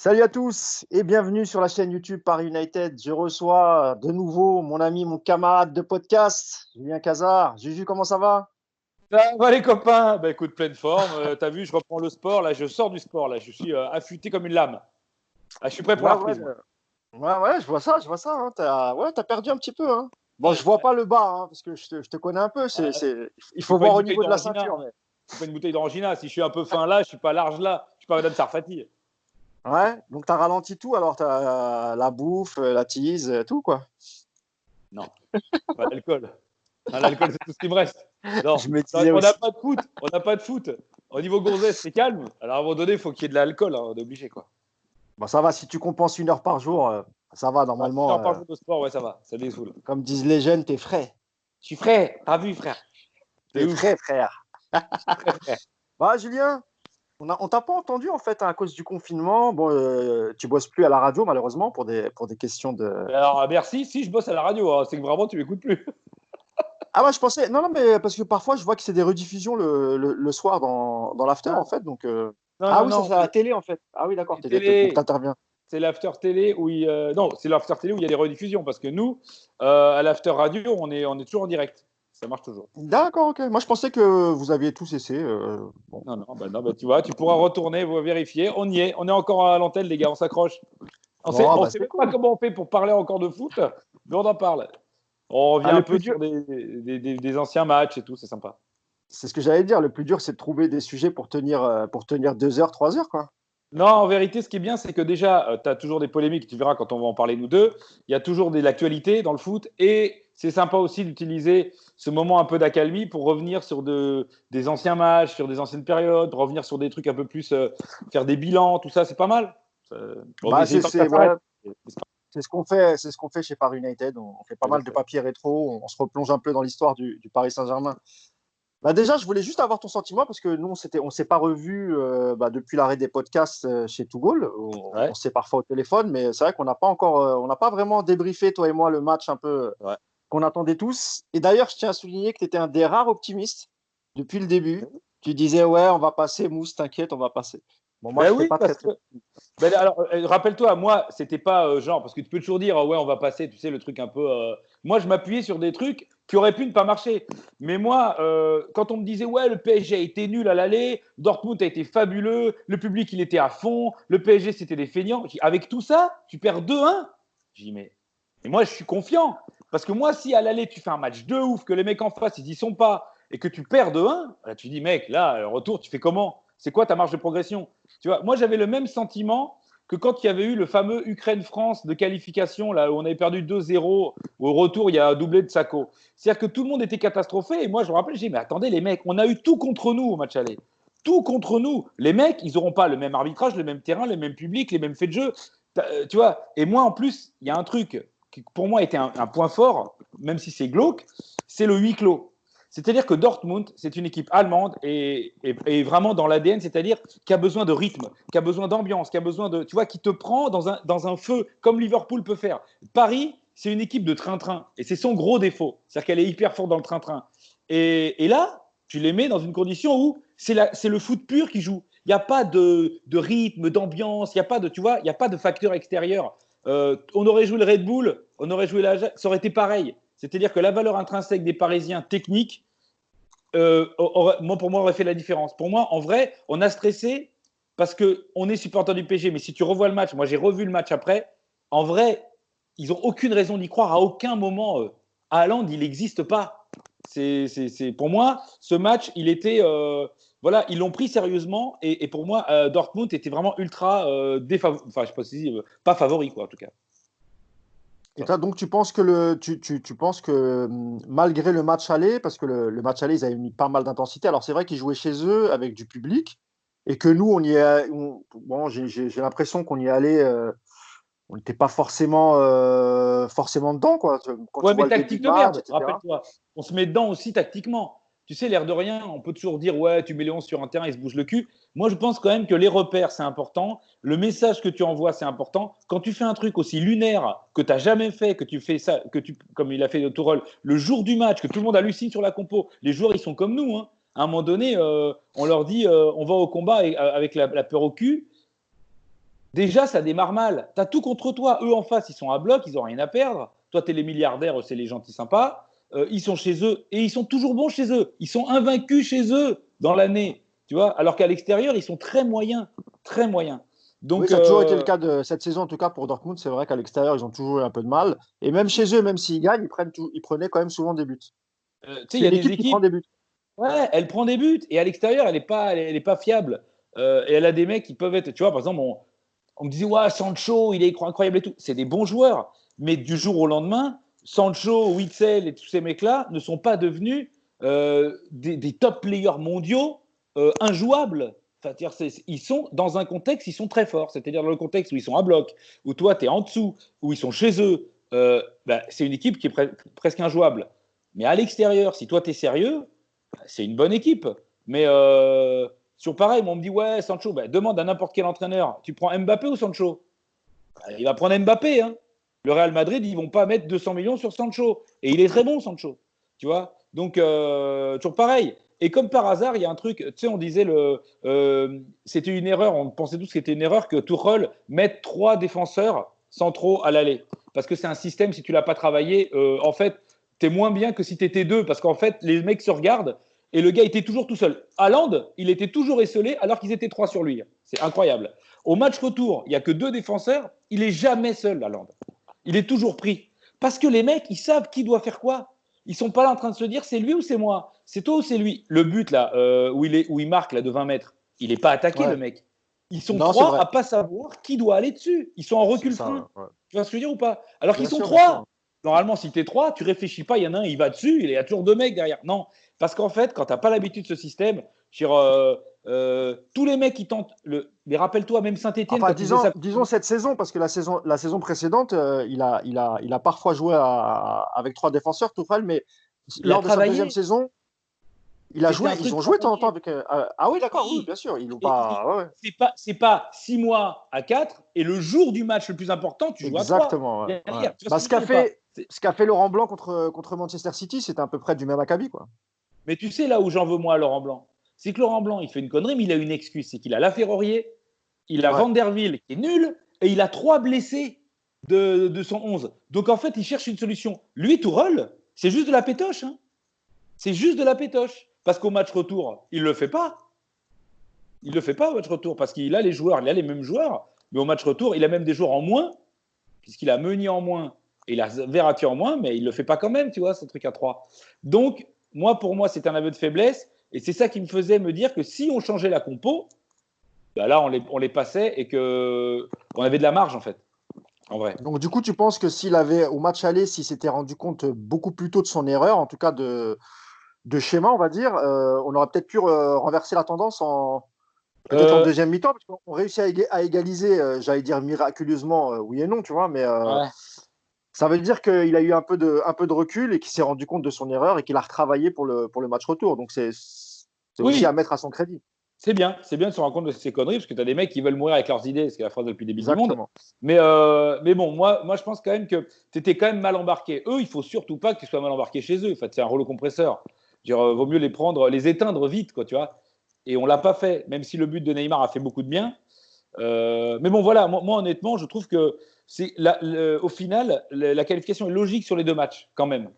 Salut à tous et bienvenue sur la chaîne YouTube Paris United. Je reçois de nouveau mon ami, mon camarade de podcast, Julien Cazard. Juju, comment ça va? Ça va les copains? Bah écoute, pleine forme. T'as vu, je reprends le sport. Là, je sors du sport. Là, je suis affûté comme une lame. Ah, je suis prêt pour Ouais, la ouais, reprise, moi. ouais, je vois ça. Hein. T'as perdu un petit peu. Hein. Bon, Ouais, je vois pas le bas, hein, parce que je te connais un peu. euh, Il je suis faut pas voir une au bouteille niveau de la d'orangina, ceinture. hein. Je suis pas une bouteille d'orangina. Si je suis un peu fin là, je suis pas large là. Je suis pas Madame Sarfati. Ouais, donc t'as ralenti tout, alors t'as la bouffe, la tease, tout quoi. Non, pas l'alcool. Non, l'alcool, c'est tout ce qui me reste. Non, Je me disais on n'a aussi. pas de foot. On n'a pas de foot. Au niveau gonzesse, c'est calme. Alors à un moment donné, il faut qu'il y ait de l'alcool. Hein, on est obligé, quoi. Bon, ça va, si tu compenses 1 heure par jour, ça va Ouais, une normalement. heure par jour de sport, ouais, ça va. Ça désoule. Comme disent les jeunes, t'es frais. Je suis frais. T'as vu, frère? C'est T'es ouf. frais, frère. Très frais. Bah, Julien, on t'a pas entendu en fait à cause du confinement. Bon, tu bosses plus à la radio malheureusement pour des questions de. Alors, merci, si je bosse à la radio, hein, c'est que vraiment tu m'écoutes plus. Ah ouais, je pensais. Non, non, mais parce que parfois je vois que c'est des rediffusions le soir dans l'after en Non, fait. Donc, non, ah non, oui, ça non, c'est à la télé en fait. Ah oui, d'accord. c'est télé, Donc t'interviens. c'est l'after télé où non, c'est l'after télé où il y a des rediffusions parce que nous, à l'after radio, on est toujours en direct. Ça marche toujours. D'accord, ok. Moi je pensais que vous aviez tous essayé. Bon. Non, bah, tu vois, tu pourras retourner, vérifier. On y est, on est encore à l'antenne, les gars, on s'accroche. Bon, On bah sait c'est même pas cool. comment on fait pour parler encore de foot, mais on en parle. On revient Ah, un le peu plus dur, sur des anciens matchs et tout, c'est sympa. c'est ce que j'allais dire. Le plus dur, c'est de trouver des sujets pour tenir 2 heures, 3 heures, quoi. Non, en vérité, ce qui est bien, c'est que déjà, tu as toujours des polémiques, tu verras quand on va en parler nous deux. Il y a toujours de l'actualité dans le foot et c'est sympa aussi d'utiliser ce moment un peu d'accalmie pour revenir sur des anciens matchs, sur des anciennes périodes, pour revenir sur des trucs un peu plus, faire des bilans, tout ça, c'est pas mal. On va Bah essayer tant que ça ouais, s'arrête. c'est ce qu'on fait chez Paris United. On fait pas mal de Exactement. papiers rétro. On se replonge un peu dans l'histoire du Paris Saint-Germain. Bah déjà, je voulais juste avoir ton sentiment parce que nous, on s'est pas revus depuis l'arrêt des podcasts chez Tougol. On Ouais, s'est parfois au téléphone, mais c'est vrai qu'on n'a pas encore, on n'a pas vraiment débriefé, toi et moi, le match un peu ouais. qu'on attendait tous. Et d'ailleurs, je tiens à souligner que tu étais un des rares optimistes depuis le début. Tu disais, ouais, on va passer, Mousse, t'inquiète, on va passer. Bon, moi, Ben je n'étais oui, pas très, parce très. que ben alors, rappelle-toi, moi, c'était pas genre, parce que tu peux toujours dire, ouais, on va passer, tu sais, le truc un peu. Moi, je m'appuyais sur des trucs qui auraient pu ne pas marcher. Mais moi, quand on me disait, ouais, le PSG a été nul à l'aller, Dortmund a été fabuleux, le public, il était à fond, le PSG, c'était des feignants. Avec tout ça, tu perds 2-1. J'ai dit, mais moi, je suis confiant. Parce que moi, si à l'aller, tu fais un match de ouf, que les mecs en face, ils y sont pas, et que tu perds 2-1, là, tu dis, mec, là, retour, tu fais comment? C'est quoi ta marge de progression? Tu vois, moi, j'avais le même sentiment que quand il y avait eu le fameux Ukraine-France de qualification, là où on avait perdu 2-0, au retour, il y a un doublé de Sako. C'est-à-dire que tout le monde était catastrophé. Et moi, je me rappelle, j'ai dit, mais attendez, les mecs, on a eu tout contre nous au match aller. Tout contre nous. Les mecs, ils n'auront pas le même arbitrage, le même terrain, le même public, les mêmes faits de jeu. Tu vois, et moi, en plus, il y a un truc qui, pour moi, était un point fort, même si c'est glauque, c'est le huis clos. C'est-à-dire que Dortmund, c'est une équipe allemande et vraiment dans l'ADN, c'est-à-dire qui a besoin de rythme, qui a besoin d'ambiance, qui a besoin de, tu vois, qui te prend dans un feu comme Liverpool peut faire. Paris, c'est une équipe de train-train et c'est son gros défaut, c'est-à-dire qu'elle est hyper forte dans le train-train. Et là, tu les mets dans une condition où c'est le foot pur qui joue. Il n'y a pas de rythme, d'ambiance, il n'y a pas de, tu vois, il n'y a pas de facteur extérieur. On aurait joué le Red Bull, on aurait joué la, ça aurait été pareil. C'est-à-dire que la valeur intrinsèque des Parisiens techniques, pour moi, aurait fait la différence. Pour moi, en vrai, on a stressé parce qu'on est supporter du PSG. Mais si tu revois le match, moi j'ai revu le match après, en vrai, ils n'ont aucune raison d'y croire. À aucun moment, Haaland, il n'existe pas. Pour moi, ce match, il était. Voilà, ils l'ont pris sérieusement. Et pour moi, Dortmund était vraiment ultra enfin, je sais pas si pas favori, quoi, en tout cas. Et toi, donc, tu penses que tu penses que malgré le match aller, parce que le match aller, ils avaient mis pas mal d'intensité. Alors, c'est vrai qu'ils jouaient chez eux avec du public et que nous, bon, j'ai l'impression qu'on y allait, on n'était pas forcément dedans, quoi. Quand tu Ouais, mais vois le début tactique de de match, merde, etc. rappelle-toi. On se met dedans aussi tactiquement. Tu sais, l'air de rien, on peut toujours dire, ouais, tu mets les 11 sur un terrain, ils se bougent le cul. Moi, je pense quand même que les repères, c'est important. Le message que tu envoies, c'est important. Quand tu fais un truc aussi lunaire que tu n'as jamais fait, que tu fais ça, comme il a fait de Tourelle, le jour du match, que tout le monde hallucine sur la compo, les joueurs, ils sont comme nous. Hein. À un moment donné, on leur dit, on va au combat avec la peur au cul. Déjà, ça démarre mal. Tu as tout contre toi. Eux en face, ils sont à bloc, ils n'ont rien à perdre. Toi, tu es les milliardaires, c'est les gentils sympas. Ils sont chez eux et ils sont toujours bons chez eux. Ils sont invaincus chez eux dans l'année. Tu vois, alors qu'à l'extérieur, ils sont très moyens. Très moyens. Oui, Donc, ça a toujours été le cas de cette saison, en tout cas pour Dortmund. C'est vrai qu'à l'extérieur, ils ont toujours eu un peu de mal. Et même chez eux, même s'ils gagnent, ils prenaient quand même souvent des buts. tu sais, il C'est y a une des équipe qui prend équipes. des buts. Ouais, elle prend des buts et à l'extérieur, elle est pas fiable. Et elle a des mecs qui peuvent être. Tu vois, par exemple, on me disait, ouais, Sancho, il est incroyable et tout. C'est des bons joueurs. Mais du jour au lendemain, Sancho, Witzel et tous ces mecs-là ne sont pas devenus des top players mondiaux injouables. Enfin, ils sont dans un contexte, ils sont très forts. C'est-à-dire dans le contexte où ils sont à bloc, où toi, tu es en dessous, où ils sont chez eux. C'est une équipe qui est presque injouable. Mais à l'extérieur, si toi, tu es sérieux, c'est une bonne équipe. Mais sur pareil, on me dit, ouais, Sancho, demande à n'importe quel entraîneur, tu prends Mbappé ou Sancho? Il va prendre Mbappé. Hein. Le Real Madrid, ils vont pas mettre 200 millions sur Sancho. Et il est très bon, Sancho. Tu vois. Donc, toujours pareil. Et comme par hasard, il y a un truc, tu sais, on disait, c'était une erreur, on pensait tous que c'était une erreur que Tuchel mette 3 défenseurs centraux à l'aller. Parce que c'est un système, si tu l'as pas travaillé, en fait, tu es moins bien que si tu étais 2. Parce qu'en fait, les mecs se regardent et le gars était toujours tout seul. Haaland, il était toujours esselé alors qu'ils étaient 3 sur lui. C'est incroyable. Au match retour, il n'y a que 2 défenseurs. Il est jamais seul, Haaland. Il est toujours pris. Parce que les mecs, ils savent qui doit faire quoi. Ils sont pas là en train de se dire c'est lui ou c'est moi, c'est toi ou c'est lui. Le but là où il marque là de 20 mètres, il n'est pas attaqué le Ouais. mec. Ils sont Non, c'est 3 vrai. à pas savoir qui doit aller dessus. Ils sont en C'est recul ça. frein. Ouais. Tu vois ce que je veux dire ou pas? Alors qu'ils Bien sont sûr, bien sûr. 3. Normalement, si tu es 3, tu réfléchis pas, il y en a un, il va dessus, il y a toujours 2 mecs derrière. Non, parce qu'en fait, quand tu n'as pas l'habitude de ce système, tous les mecs qui tentent. Mais rappelle-toi, même Saint-Etienne, Enfin, quand il faisait ça. disons cette saison, parce que la saison précédente, il a parfois joué avec 3 défenseurs, Tourelle, mais Il a lors de sa deuxième travaillé. saison, C'était un ils truc ont joué de temps en temps travaillé. avec. Ah oui, d'accord, oui, Oui. bien sûr. Ils n'ont Et pas. Ouais, ouais. c'est pas 6 mois à 4 et le jour du match le plus important, tu joues à 3 Exactement. Ouais, ouais. derrière. Tu vois ce Bah, que je veux dire ou pas? ce qu'a fait Laurent Blanc contre Manchester City, c'était à peu près du même acabit, quoi. Mais tu sais là où j'en veux moi à Laurent Blanc, c'est que Laurent Blanc, il fait une connerie, mais il a une excuse. C'est qu'il a Laferrorier, il a Ouais. Van der Wiel qui est nul et il a 3 blessés de son 11. Donc en fait, il cherche une solution. Lui, Tourelle, c'est juste de la pétoche. Hein. C'est juste de la pétoche. Parce qu'au match retour, il ne le fait pas. Il ne le fait pas au match retour parce qu'il a les joueurs, il a les mêmes joueurs, mais au match retour, il a même des joueurs en moins, puisqu'il a Meunier en moins et il a Verratti en moins, mais il ne le fait pas quand même, tu vois, ce truc à 3. Donc, pour moi, c'est un aveu de faiblesse et c'est ça qui me faisait me dire que si on changeait la compo, bah là, on les passait et qu'on avait de la marge, en fait, en vrai. Donc, du coup, tu penses que s'il avait, au match aller, s'il s'était rendu compte beaucoup plus tôt de son erreur, en tout cas de schéma, on va dire, on aurait peut-être pu renverser la tendance peut-être en Euh, deuxième mi-temps, parce qu'on réussit à égaliser, j'allais dire miraculeusement, oui et non, tu vois, mais ouais. ça veut dire qu'il a eu un peu de recul et qu'il s'est rendu compte de son erreur et qu'il a retravaillé pour le match retour. Donc, c'est aussi à Oui, mettre à son crédit. c'est bien de se rendre compte de ces conneries, parce que tu as des mecs qui veulent mourir avec leurs idées, c'est la phrase depuis le début du monde. Exactement. Mais bon, moi, je pense quand même que tu étais quand même mal embarqué. Eux, il faut surtout pas que tu sois mal embarqué chez eux. En fait, c'est un rouleau compresseur. Vaut mieux les prendre, les éteindre vite, quoi, tu vois. Et on l'a pas fait, même si le but de Neymar a fait beaucoup de bien. Mais bon, voilà, moi, honnêtement, je trouve que au final, la qualification est logique sur les 2 matchs, quand même.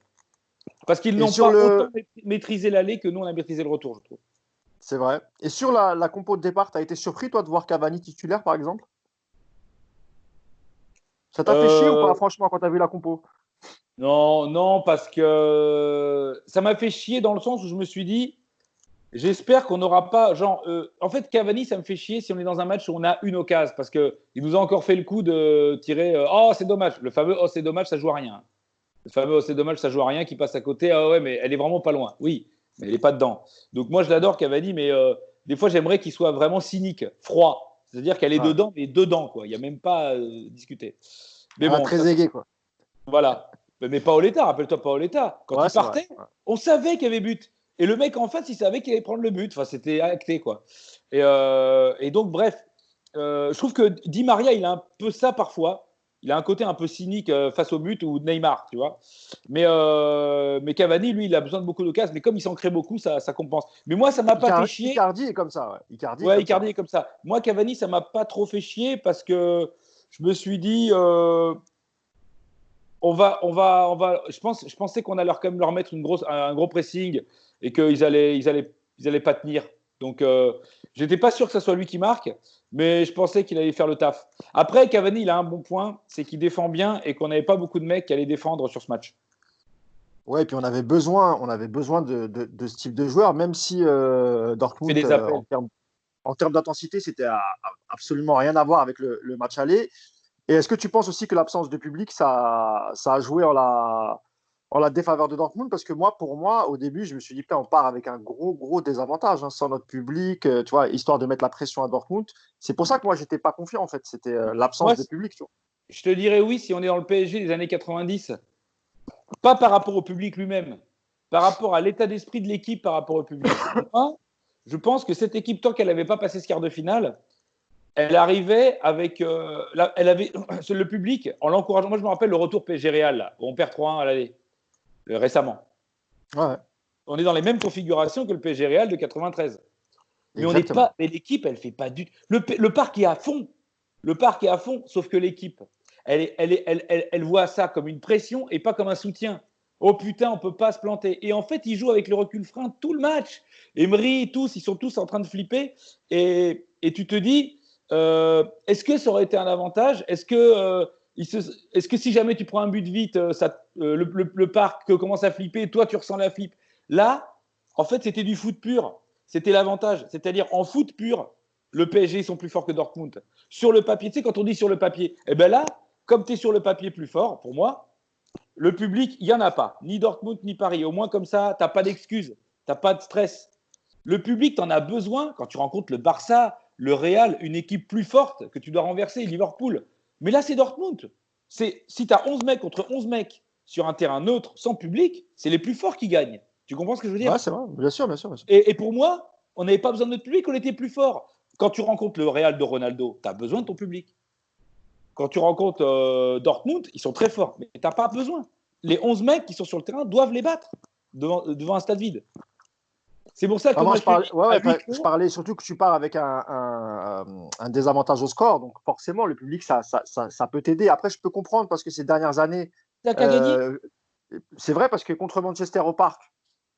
Parce qu'ils Et n'ont sur pas autant le. maîtrisé l'aller que nous, on a maîtrisé le retour, je trouve. C'est vrai. Et sur la compo de départ, tu as été surpris, toi, de voir Cavani titulaire, par exemple? Ça t'a fait chier ou pas, Euh, franchement, quand tu as vu la compo? non, non, parce que ça m'a fait chier dans le sens où je me suis dit, j'espère qu'on n'aura pas. En fait, Cavani, ça me fait chier si on est dans un match où on a une occasion, parce qu'il nous a encore fait le coup de tirer oh, c'est dommage. Le fameux oh, c'est dommage, ça joue à rien. Le fameux oh, c'est dommage, ça joue à rien qui passe à côté. Ah ouais, mais elle est vraiment pas loin. Oui, mais elle n'est pas dedans. Donc moi, je l'adore, Cavani, mais des fois, j'aimerais qu'il soit vraiment cynique, froid. C'est-à-dire qu'elle est Ouais. dedans, mais dedans, quoi. Il n'y a même pas à discuter. Mais Ah, bon, très ça, c'est. aigué, quoi. Voilà. Mais Paoletta, rappelle-toi Paoletta. Quand Ouais, il c'est vrai. partait, Ouais. on savait qu'il y avait but. Et le mec en face, il savait qu'il allait prendre le but. Enfin, c'était acté, quoi. Et donc, bref, je trouve que Di Maria, il a un peu ça parfois. Il a un côté un peu cynique face au but ou Neymar, tu vois. Mais Cavani, lui, il a besoin de beaucoup d'occasions. Mais comme il s'en crée beaucoup, ça compense. Mais moi, ça m'a pas fait chier. Icardi est comme ça. Ouais. Icardi est Ouais, comme ça. Icardi est comme ça. Moi, Cavani, ça m'a pas trop fait chier parce que je me suis dit, je pensais qu'on allait quand même leur mettre un gros pressing et qu'ils allaient pas tenir. Donc, j'étais pas sûr que ce soit lui qui marque, mais je pensais qu'il allait faire le taf. Après, Cavani, il a un bon point, c'est qu'il défend bien et qu'on n'avait pas beaucoup de mecs qui allaient défendre sur ce match. Ouais, et puis on avait besoin de ce type de joueur, même si Fait Dortmund, des appels. en termes d'intensité, c'était absolument rien à voir avec le match aller. Et est-ce que tu penses aussi que l'absence de public, ça a joué en la défaveur de Dortmund? Parce que moi, pour moi, au début, je me suis dit, putain, on part avec un gros désavantage, hein, sans notre public, tu vois, histoire de mettre la pression à Dortmund. C'est pour ça que moi, j'étais pas confiant, en fait. C'était Moi, l'absence de public, tu vois. je te dirais oui si on est dans le PSG des années 90. Pas par rapport au public lui-même, par rapport à l'état d'esprit de l'équipe par rapport au public. Moi, je pense que cette équipe, tant qu'elle n'avait pas passé ce quart de finale, elle arrivait avec. Elle avait le public en l'encourageant. Moi, je me rappelle le retour PSG Real, là, où on perd 3-1 à l'aller, récemment. Ouais, On est dans les mêmes configurations que le PSG Real de 93. Mais on n'est exactement. pas. Mais l'équipe, elle fait pas du. Le parc est à fond. Le parc est à fond, sauf que l'équipe, elle voit ça comme une pression et pas comme un soutien. Oh putain, on peut pas se planter. Et en fait, ils jouent avec le recul frein tout le match. Emery, tous, ils sont tous en train de flipper. Et tu te dis, est-ce que ça aurait été un avantage? Est-ce que si jamais tu prends un but vite, le parc commence à flipper, toi tu ressens la flip. Là, en fait, c'était du foot pur. C'était l'avantage. C'est-à-dire, en foot pur, le PSG, ils sont plus forts que Dortmund. Sur le papier, tu sais, quand on dit sur le papier, eh bien là, comme tu es sur le papier plus fort, pour moi, le public, il n'y en a pas. Ni Dortmund, ni Paris. Au moins, comme ça, tu n'as pas d'excuses. Tu n'as pas de stress. Le public, tu en as besoin quand tu rencontres le Barça, le Real, une équipe plus forte que tu dois renverser, Liverpool. Mais là, c'est Dortmund. Si tu as 11 mecs contre 11 mecs sur un terrain neutre, sans public, c'est les plus forts qui gagnent. Tu comprends ce que je veux dire? Ouais, c'est vrai, bien sûr, bien sûr, bien sûr. Et pour moi, on n'avait pas besoin de notre public, on était plus fort. Quand tu rencontres le Real de Ronaldo, tu as besoin de ton public. Quand tu rencontres Dortmund, ils sont très forts, mais tu n'as pas besoin. Les 11 mecs qui sont sur le terrain doivent les battre devant un stade vide. C'est pour ça que moi, je parlais surtout que tu pars avec un désavantage au score, donc forcément, le public, ça peut t'aider. Après, je peux comprendre parce que ces dernières années, t'as qu'à gagner. c'est vrai parce que contre Manchester au Parc,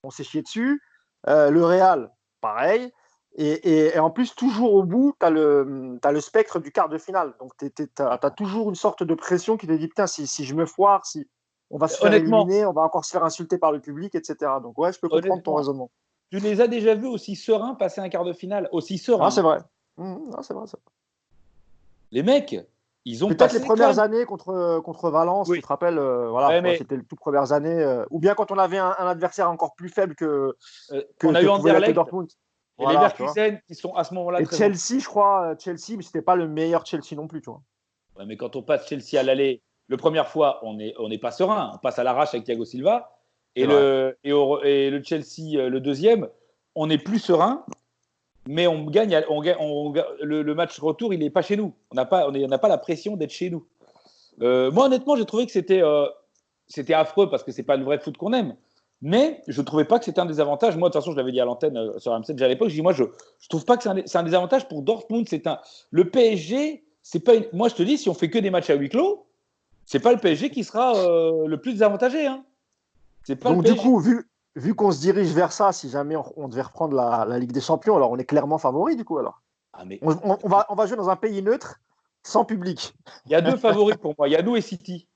on s'est chié dessus. Le Real, pareil. Et en plus, toujours au bout, tu as le spectre du quart de finale. Donc, tu as toujours une sorte de pression qui te dit, putain, si je me foire, si on va se faire Honnêtement, éliminer, on va encore se faire insulter par le public, etc. Donc, ouais, je peux comprendre ton raisonnement. tu les as déjà vus aussi sereins passer un quart de finale, aussi Ah, c'est sereins. vrai. C'est vrai. Les mecs, ils ont Peut-être les passé quand premières même. années contre Valence, Oui. tu te rappelles, voilà, Ouais, mais c'était les toutes premières années. Ou bien quand on avait un adversaire encore plus faible on a que eu pouvait l'être Anderlecht Dortmund. et les Voilà, tu vois. Leverkusen qui sont à ce moment-là Et très bons. Chelsea, je crois, Chelsea, mais c'était pas le meilleur Chelsea non plus, tu vois. Ouais, mais quand on passe Chelsea à l'aller, la première fois, on n'est pas serein. On passe à l'arrache avec Thiago Silva. C'est vrai. Et le Chelsea, le deuxième, on est plus serein, mais on gagne, le match retour, il n'est pas chez nous. On n'a pas la pression d'être chez nous. Moi, honnêtement, j'ai trouvé que c'était affreux parce que c'est pas le vrai foot qu'on aime. Mais je ne trouvais pas que c'était un désavantage. Moi, de toute façon, je l'avais dit à l'antenne sur M7 déjà à l'époque. Je dis, moi, je trouve pas que c'est un désavantage pour Dortmund. Le PSG, c'est pas moi, je te dis, si on fait que des matchs à huis clos, c'est pas le PSG qui sera le plus désavantagé. Hein. C'est pas le Donc, du PSG. coup, vu qu'on se dirige vers ça, si jamais on devait reprendre la Ligue des Champions, alors on est clairement favori, du coup, alors. Ah, mais On va jouer dans un pays neutre, sans public. il y a deux favoris pour moi. Il y a nous et City.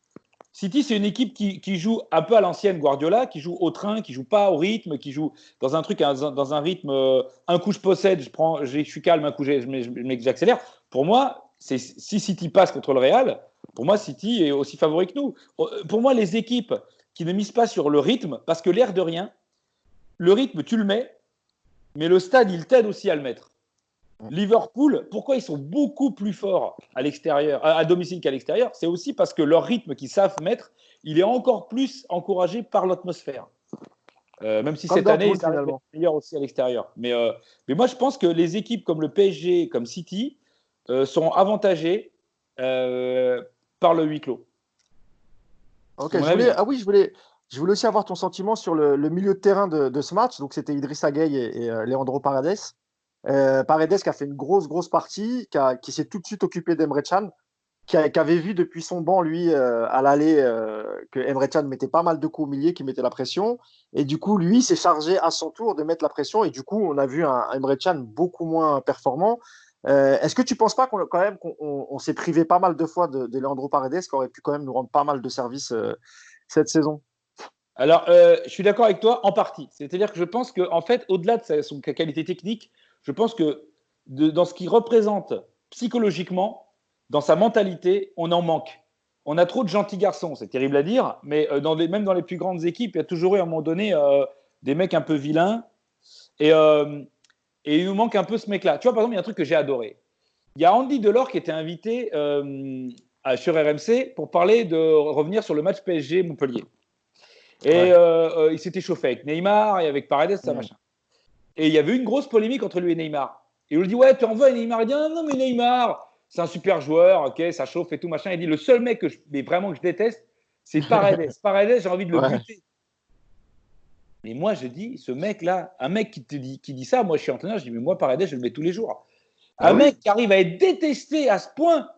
City, c'est une équipe qui joue un peu à l'ancienne Guardiola, qui joue au train, qui joue pas au rythme, qui joue dans un truc, dans un rythme. Un coup je possède, je suis calme, un coup j'accélère. Pour moi, si City passe contre le Real, pour moi City est aussi favori que nous. Pour moi, les équipes qui ne misent pas sur le rythme, parce que l'air de rien, le rythme tu le mets, mais le stade il t'aide aussi à le mettre. Liverpool, pourquoi ils sont beaucoup plus forts à l'extérieur, à domicile qu'à l'extérieur? C'est aussi parce que leur rythme qu'ils savent mettre, il est encore plus encouragé par l'atmosphère. Même si Comme cette année, Dortmund, ils arrivent à être finalement. meilleurs aussi à l'extérieur. Mais moi, je pense que les équipes comme le PSG, comme City, sont avantagées par le huis clos. Ok, je voulais aussi avoir ton sentiment sur le milieu de terrain de ce match. Donc, c'était Idrissa Gueye et Leandro Paredes. Paredes qui a fait une grosse partie, qui s'est tout de suite occupé d'Emre Can, qui avait vu depuis son banc, lui, à l'aller, que Emre Can mettait pas mal de coups au milieu, qui mettait la pression. Et du coup, lui, s'est chargé à son tour de mettre la pression. Et du coup, on a vu un Emre Can beaucoup moins performant. Est-ce que tu ne penses pas qu'on s'est privé pas mal de fois de Leandro Paredes, qui aurait pu quand même nous rendre pas mal de services cette saison? Alors, je suis d'accord avec toi en partie. C'est-à-dire que je pense qu'en fait, au-delà de sa qualité technique, je pense que dans ce qu'il représente psychologiquement, dans sa mentalité, on en manque. On a trop de gentils garçons, c'est terrible à dire, mais même dans les plus grandes équipes, il y a toujours eu à un moment donné des mecs un peu vilains. Et il nous manque un peu ce mec-là. Tu vois, par exemple, il y a un truc que j'ai adoré. Il y a Andy Delors qui était invité sur RMC pour parler de revenir sur le match PSG-Montpellier. Et il s'était chauffé avec Neymar et avec Paredes, ça machin. Et il y avait eu une grosse polémique entre lui et Neymar. Et on lui dit, ouais, tu en veux à Neymar? Il dit, non, mais Neymar, c'est un super joueur, ok, ça chauffe et tout machin. Il dit, le seul mec mais vraiment que je déteste, c'est Paredes. Paredes, j'ai envie de le buter. Mais moi, je dis, ce mec-là, un mec qui dit ça, moi je suis entraîneur, je dis, mais moi, Paredes, je le mets tous les jours. Un mec qui arrive à être détesté à ce point,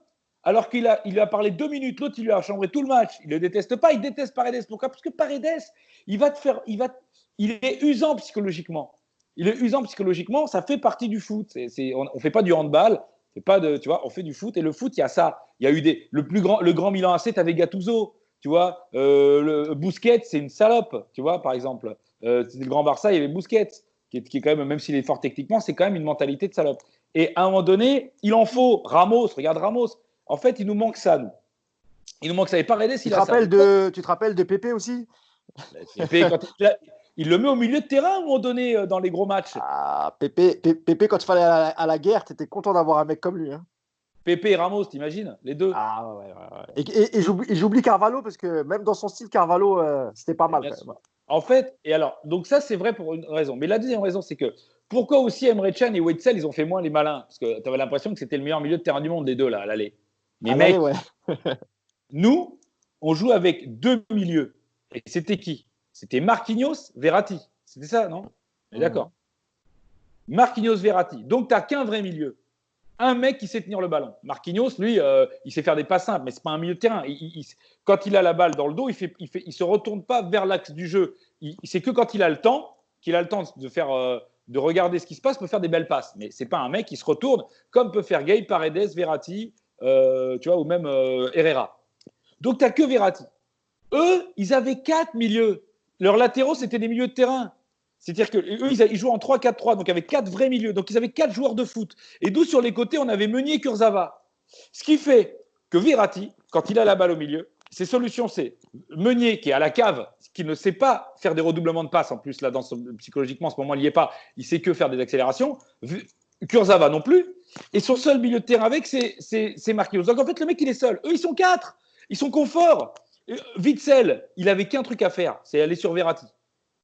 alors qu'il lui a parlé 2 minutes, l'autre, il lui a chambré tout le match. Il ne le déteste pas, il déteste Paredes. Pourquoi? Parce que Paredes, il est usant psychologiquement. Il est usant psychologiquement, ça fait partie du foot. On ne fait pas du handball, tu vois, on fait du foot. Et le foot, il y a ça. Il y a eu le grand Milan AC, tu avais Gattuso, tu vois. Le Busquets, c'est une salope, tu vois, par exemple. C'était le grand Barça, il y avait Busquets, qui est quand même s'il est fort techniquement, c'est quand même une mentalité de salope. Et à un moment donné, il en faut. Ramos, regarde Ramos. En fait, il nous manque ça, nous. Il nous manque ça. Et Paredes, il a ça. Tu te rappelles de Pépé aussi? Pépé, il le met au milieu de terrain à un moment donné dans les gros matchs. Pépé, quand il fallait à la guerre, tu étais content d'avoir un mec comme lui. Hein. Pépé et Ramos, t'imagines? Les deux. Ah ouais. Et j'oublie Carvalho, parce que même dans son style, Carvalho, c'était pas mal. Quand même. En fait, et alors, donc ça, c'est vrai pour une raison. Mais la deuxième raison, c'est que pourquoi aussi Emre Can et Witsel, ils ont fait moins les malins? Parce que tu avais l'impression que c'était le meilleur milieu de terrain du monde, les deux, là, à l'aller. Mais mec, nous, on joue avec 2 milieux. Et c'était qui? C'était Marquinhos, Verratti. C'était ça, non? D'accord. Marquinhos, Verratti. Donc, tu n'as qu'un vrai milieu. Un mec qui sait tenir le ballon. Marquinhos, lui, il sait faire des passes simples, mais ce n'est pas un milieu de terrain. Quand il a la balle dans le dos, il ne se retourne pas vers l'axe du jeu. C'est que quand il a le temps, de regarder ce qui se passe, peut faire des belles passes. Mais ce n'est pas un mec qui se retourne, comme peut faire Gueye, Paredes, Verratti, tu vois, ou même Herrera. Donc, tu n'as que Verratti. Eux, ils avaient 4 milieux. Leurs latéraux, c'était des milieux de terrain. C'est-à-dire qu'eux, ils jouaient en 3-4-3, donc avec 4 vrais milieux. Donc, ils avaient 4 joueurs de foot. Et d'où, sur les côtés, on avait Meunier et Kurzawa. Ce qui fait que Verratti, quand il a la balle au milieu, ses solutions, c'est Meunier qui est à la cave, qui ne sait pas faire des redoublements de passes. En plus, là, psychologiquement, en ce moment, il n'y est pas. Il sait que faire des accélérations. Kurzawa non plus. Et son seul milieu de terrain avec, c'est Marquinhos. Donc, en fait, le mec, il est seul. Eux, ils sont 4. Ils sont confort. Witsel, il avait qu'un truc à faire, c'est aller sur Verratti.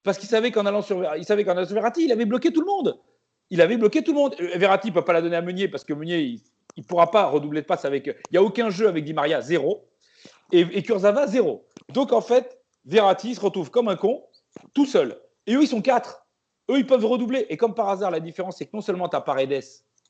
Parce qu'il savait qu'en allant sur Verratti, il avait bloqué tout le monde. Verratti ne peut pas la donner à Meunier parce que Meunier, il ne pourra pas redoubler de passes avec. Il n'y a aucun jeu avec Di Maria, 0. Et Kurzawa, 0. Donc en fait, Verratti se retrouve comme un con, tout seul. Et eux, ils sont 4. Eux, ils peuvent redoubler. Et comme par hasard, la différence, c'est que non seulement tu as Paredes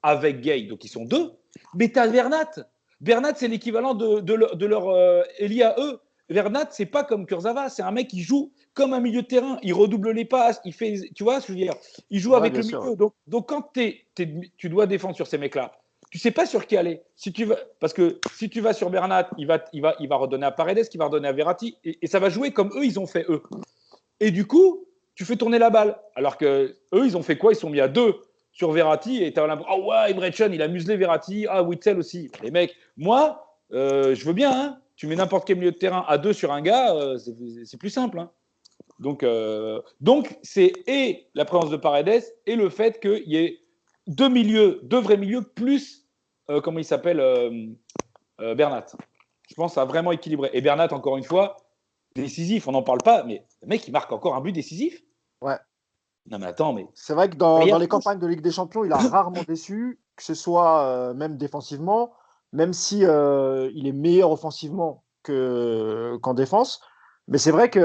avec Gueye, donc ils sont 2, mais tu as Bernat. Bernat, c'est l'équivalent de leur Elie à eux. Bernat, c'est pas comme Kurzawa, c'est un mec qui joue comme un milieu de terrain. Il redouble les passes, il fait, tu vois ce que je veux dire? Il joue avec le milieu. Donc quand tu dois défendre sur ces mecs-là, tu sais pas sur qui aller. Parce que si tu vas sur Bernat, il va redonner à Paredes, qui va redonner à Verratti, et ça va jouer comme eux, ils ont fait eux. Et du coup, tu fais tourner la balle. Alors que eux, ils ont fait quoi? Ils sont mis à 2 sur Verratti, et tu as l'impression, oh ouais, Emre Can, il a muselé Verratti, Witsel aussi. Les mecs, moi, je veux bien, hein. Tu mets n'importe quel milieu de terrain à 2 sur un gars, c'est plus simple. Hein. Donc c'est et la présence de Paredes et le fait qu'il y ait 2 vrais milieux, plus, comment il s'appelle, Bernat. Je pense que ça a vraiment équilibré. Et Bernat, encore une fois, décisif, on n'en parle pas, mais le mec, il marque encore un but décisif. Ouais. Non, mais attends, mais. C'est vrai que dans les campagnes de Ligue des Champions, il a rarement déçu, que ce soit même défensivement. même si il est meilleur offensivement qu'en défense. Mais c'est vrai qu'il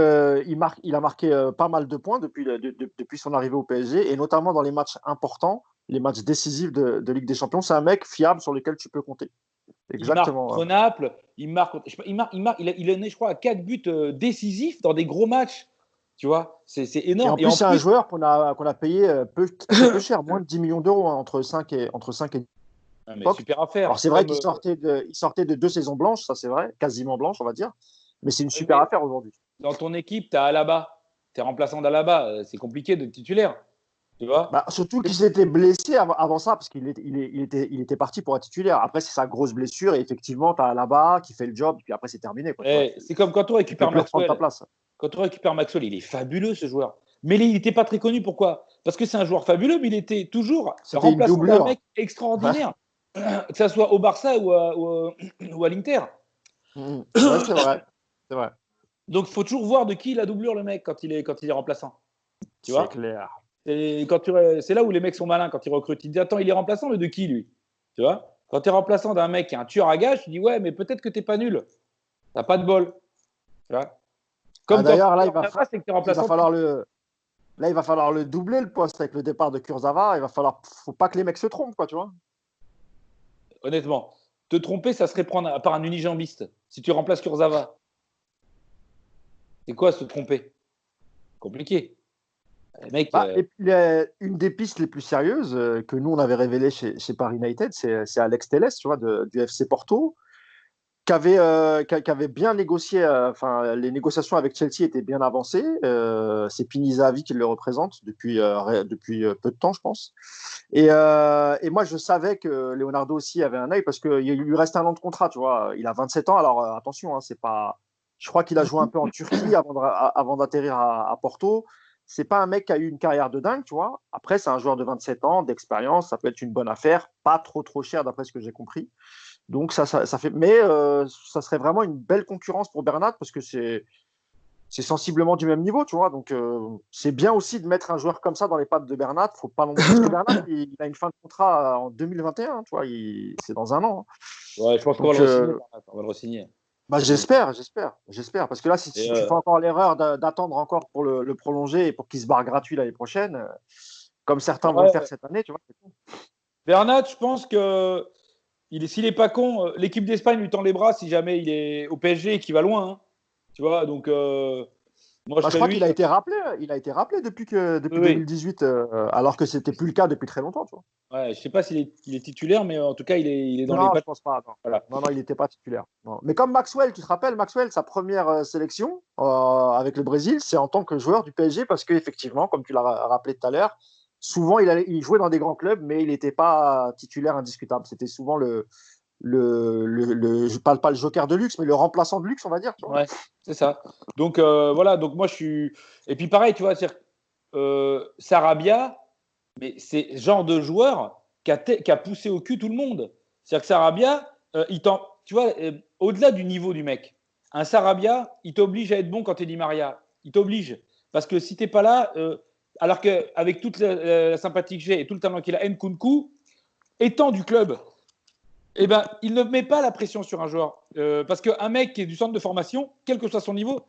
a marqué pas mal de points depuis son arrivée au PSG, et notamment dans les matchs importants, les matchs décisifs de Ligue des Champions. C'est un mec fiable sur lequel tu peux compter. Il marque Exactement. contre Naples, il en est, je crois, à 4 buts décisifs dans des gros matchs. Tu vois, c'est Et énorme. en Et plus, en c'est un plus, joueur qu'on a payé très peu cher, moins de 10 millions d'euros, hein, entre 5 et 10 ah, mais époque. super affaire. Alors, c'est C'est vrai comme. qu'il sortait de 2 saisons blanches, ça c'est vrai, quasiment blanches, on va dire. Mais c'est une super Mais affaire aujourd'hui. dans ton équipe, tu as Alaba. Tu es remplaçant d'Alaba. C'est compliqué de titulaire. Tu vois. Bah, surtout qu'il s'était blessé avant ça, parce qu'il était parti pour être titulaire. Après, c'est sa grosse blessure, et effectivement, tu as là-bas qui fait le job, et puis après, c'est terminé. Quoi, tu vois, C'est comme quand tu tu peux récupères plus reprendre ta Maxwell. place. Quand on récupère Maxwell, il est fabuleux ce joueur. Mais il n'était pas très connu. Pourquoi? Parce que c'est un joueur fabuleux, mais il était toujours C'était une remplaçant d'un doublure. mec extraordinaire, que ce soit au Barça ou à l'Inter. Ouais, c'est vrai. C'est vrai. Donc il faut toujours voir de qui il a doublure le mec quand il est remplaçant. Tu C'est vois? clair. C'est là où les mecs sont malins quand ils recrutent. Ils disent attends, il est remplaçant, mais de qui lui? Tu vois? Quand tu es remplaçant d'un mec qui est un tueur à gages, tu dis ouais, mais peut-être que tu n'es pas nul. T'as pas de bol. Tu vois? Ah, Comme quand d'ailleurs, tu es en Navas et que tu es il va remplaçant. falloir le, là, il va falloir le doubler, le poste, avec le départ de Kurzawa. Faut pas que les mecs se trompent, quoi, tu vois. Honnêtement, te tromper, ça serait prendre à part un unijambiste. Si tu remplaces Kurzawa, c'est quoi se tromper? Compliqué. Les mecs, Et puis, une des pistes les plus sérieuses que nous, on avait révélées chez Paris United, c'est Alex Telles, tu vois, du FC Porto, qui avait bien négocié. Enfin, les négociations avec Chelsea étaient bien avancées. C'est Pini Zahavi qui le représente depuis peu de temps, je pense. Et moi, je savais que Leonardo aussi avait un œil, parce qu'il lui reste un an de contrat, tu vois. Il a 27 ans, alors attention, hein, c'est pas. Je crois qu'il a joué un peu en Turquie avant d'atterrir à Porto. C'est pas un mec qui a eu une carrière de dingue, tu vois. Après, c'est un joueur de 27 ans, d'expérience, ça peut être une bonne affaire, pas trop cher d'après ce que j'ai compris. Donc ça fait. Mais ça serait vraiment une belle concurrence pour Bernat, parce que c'est sensiblement du même niveau, tu vois. Donc, c'est bien aussi de mettre un joueur comme ça dans les pattes de Bernat. Faut pas non. Parce que Bernat, il a une fin de contrat en 2021, tu vois. C'est dans un an, hein. ouais, je pense qu'on va Donc, le re-signer. On va le re-signer. bah, j'espère. Parce que là, si, Et, si tu fais encore l'erreur d'attendre encore pour le prolonger et pour qu'il se barre gratuit l'année prochaine, comme certains vont le faire ouais, cette année, tu vois. Bernat, je pense que s'il n'est pas con, l'équipe d'Espagne lui tend les bras si jamais il est au PSG et qu'il va loin. Hein. Tu vois, donc moi je Bah, je serais crois lui. qu'il a été rappelé. Il a été rappelé depuis Oui. 2018, alors que c'était plus le cas depuis très longtemps, tu vois. Ouais, je sais pas s'il est titulaire, mais en tout cas, il est dans les Non, je pattes. pense pas. Non, Voilà. non, il n'était pas titulaire. Non. Mais comme Maxwell, tu te rappelles, Maxwell, sa première sélection avec le Brésil, c'est en tant que joueur du PSG, parce qu'effectivement, comme tu l'as rappelé tout à l'heure, souvent il jouait dans des grands clubs, mais il n'était pas titulaire indiscutable. C'était souvent je parle pas le joker de luxe, mais le remplaçant de luxe, on va dire. Tu vois. Ouais, c'est ça. Donc voilà, donc moi je suis. Et puis pareil, tu vois, Sarabia, mais c'est le genre de joueur qui a poussé au cul tout le monde. C'est-à-dire que Sarabia, tu vois, au-delà du niveau du mec, un Sarabia, il t'oblige à être bon quand tu es Di Maria. Il t'oblige. Parce que si tu n'es pas là, alors qu'avec toute la sympathie que j'ai et tout le talent qu'il a, Nkunku, étant du club, eh ben, il ne met pas la pression sur un joueur. Parce qu'un mec qui est du centre de formation, quel que soit son niveau,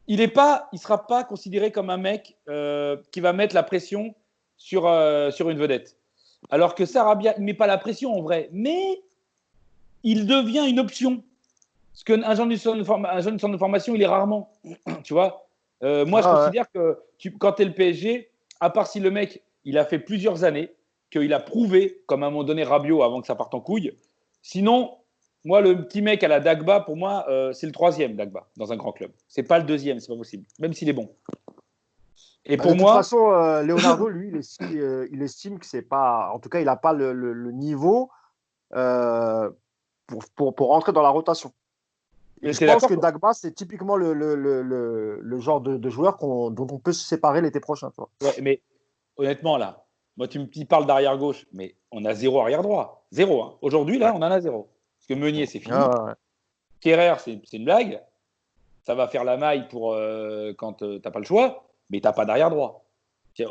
il ne sera pas considéré comme un mec qui va mettre la pression sur une vedette. Alors que Sarabia, il ne met pas la pression en vrai, mais il devient une option. Parce qu'un jeune du centre de formation, il est rarement. Tu vois. Moi, je Ah ouais. considère que quand tu es le PSG, à part si le mec, il a fait plusieurs années, qu'il a prouvé, comme à un moment donné Rabiot avant que ça parte en couille. Sinon, moi, le petit mec à la Dagba, pour moi, c'est le troisième Dagba dans un grand club. C'est pas le deuxième, c'est pas possible, même s'il est bon. Et Bah, de pour toute moi, façon, Leonardo, lui, il estime que c'est pas. En tout cas, il n'a pas le niveau euh, pour rentrer dans la rotation. Et je t'es pense d'accord que Dagba, c'est typiquement le genre de joueur dont on peut se séparer l'été prochain. Tu vois. ouais, mais honnêtement, là, moi, tu me parles d'arrière gauche, mais on a zéro arrière droit. Zéro. Hein. Aujourd'hui, là, Ouais. on en a zéro. Parce que Meunier, c'est fini. Ah, ouais. Kerrer, c'est une blague. Ça va faire la maille pour quand tu n'as pas le choix, mais tu n'as pas d'arrière droit.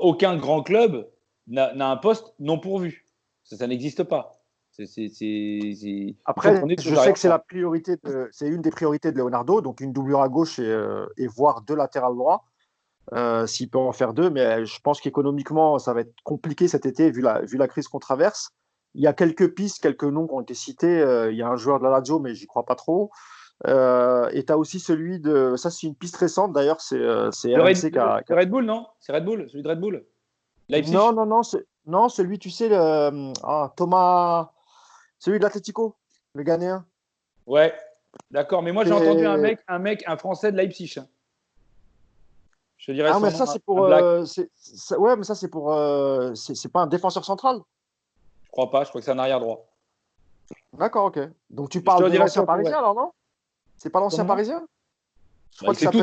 Aucun grand club n'a un poste non pourvu. Ça n'existe pas. Après, je sais que c'est c'est une des priorités de Leonardo, donc une doublure à gauche et voire deux latérales droits, s'il peut en faire deux. Mais je pense qu'économiquement, ça va être compliqué cet été vu la crise qu'on traverse. Il y a quelques pistes, quelques noms qui ont été cités. Il y a un joueur de la Lazio, mais j'y crois pas trop. Et tu as aussi celui de. Ça, c'est une piste récente d'ailleurs, c'est RMC Red Bull, non? C'est Red Bull, celui de Red Bull. Non, Leipzig. non, celui, tu sais, Thomas. Celui de l'Atlético, le Ghanéen. Ouais, d'accord. Mais moi, j'ai entendu un Français de Leipzig, hein. Je dirais Ah, son mais nom, ça, c'est un pour. black. Ouais, mais ça, c'est pour. C'est pas un défenseur central. Je crois pas, je crois que c'est un arrière droit. D'accord, ok. Donc tu Je te parles de redirai l'ancien son nom, ouais. parisien, alors non? C'est pas l'ancien Comment? parisien? Je Bah, crois qu'il s'appelle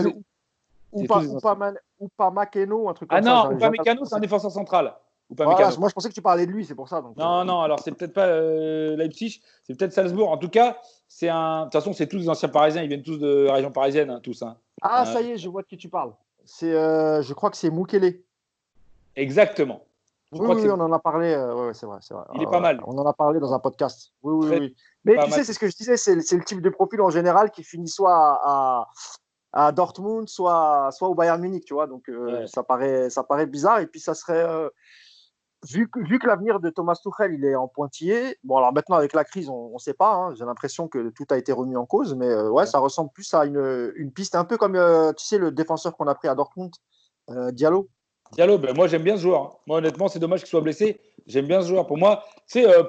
c'est tous des anciens. Upamecano, un truc Ah comme ça. non, Jamais Upamecano, c'est un défenseur central. Voilà, Upamecano. moi je pensais que tu parlais de lui, c'est pour ça. Donc, Non, non, alors c'est peut-être pas Leipzig, c'est peut-être Salzbourg. En tout cas, de toute façon, c'est tous des anciens parisiens, ils viennent tous de la région parisienne, hein, tous, hein. Ah, ça y est, je vois de qui tu parles. Je crois que c'est Mukele. Exactement. Je Oui, crois que oui, c'est. on en a parlé. Ouais, c'est vrai, c'est vrai. Il est pas mal. On en a parlé dans un podcast. Oui, oui, Très oui. Mais pas tu mal. sais, c'est ce que je disais, c'est le type de profil en général qui finit soit à Dortmund, soit au Bayern Munich, tu vois. Donc, Ouais. ça paraît bizarre. Et puis, ça serait. Vu que l'avenir de Thomas Tuchel, il est en pointillé. Bon, alors maintenant, avec la crise, on ne sait pas, hein. J'ai l'impression que tout a été remis en cause. Mais ouais, Ouais. ça ressemble plus à une piste, un peu comme, tu sais, le défenseur qu'on a pris à Dortmund, Diallo. Diallo, ben moi j'aime bien ce joueur, hein. Moi honnêtement, c'est dommage qu'il soit blessé. J'aime bien ce joueur. Pour moi,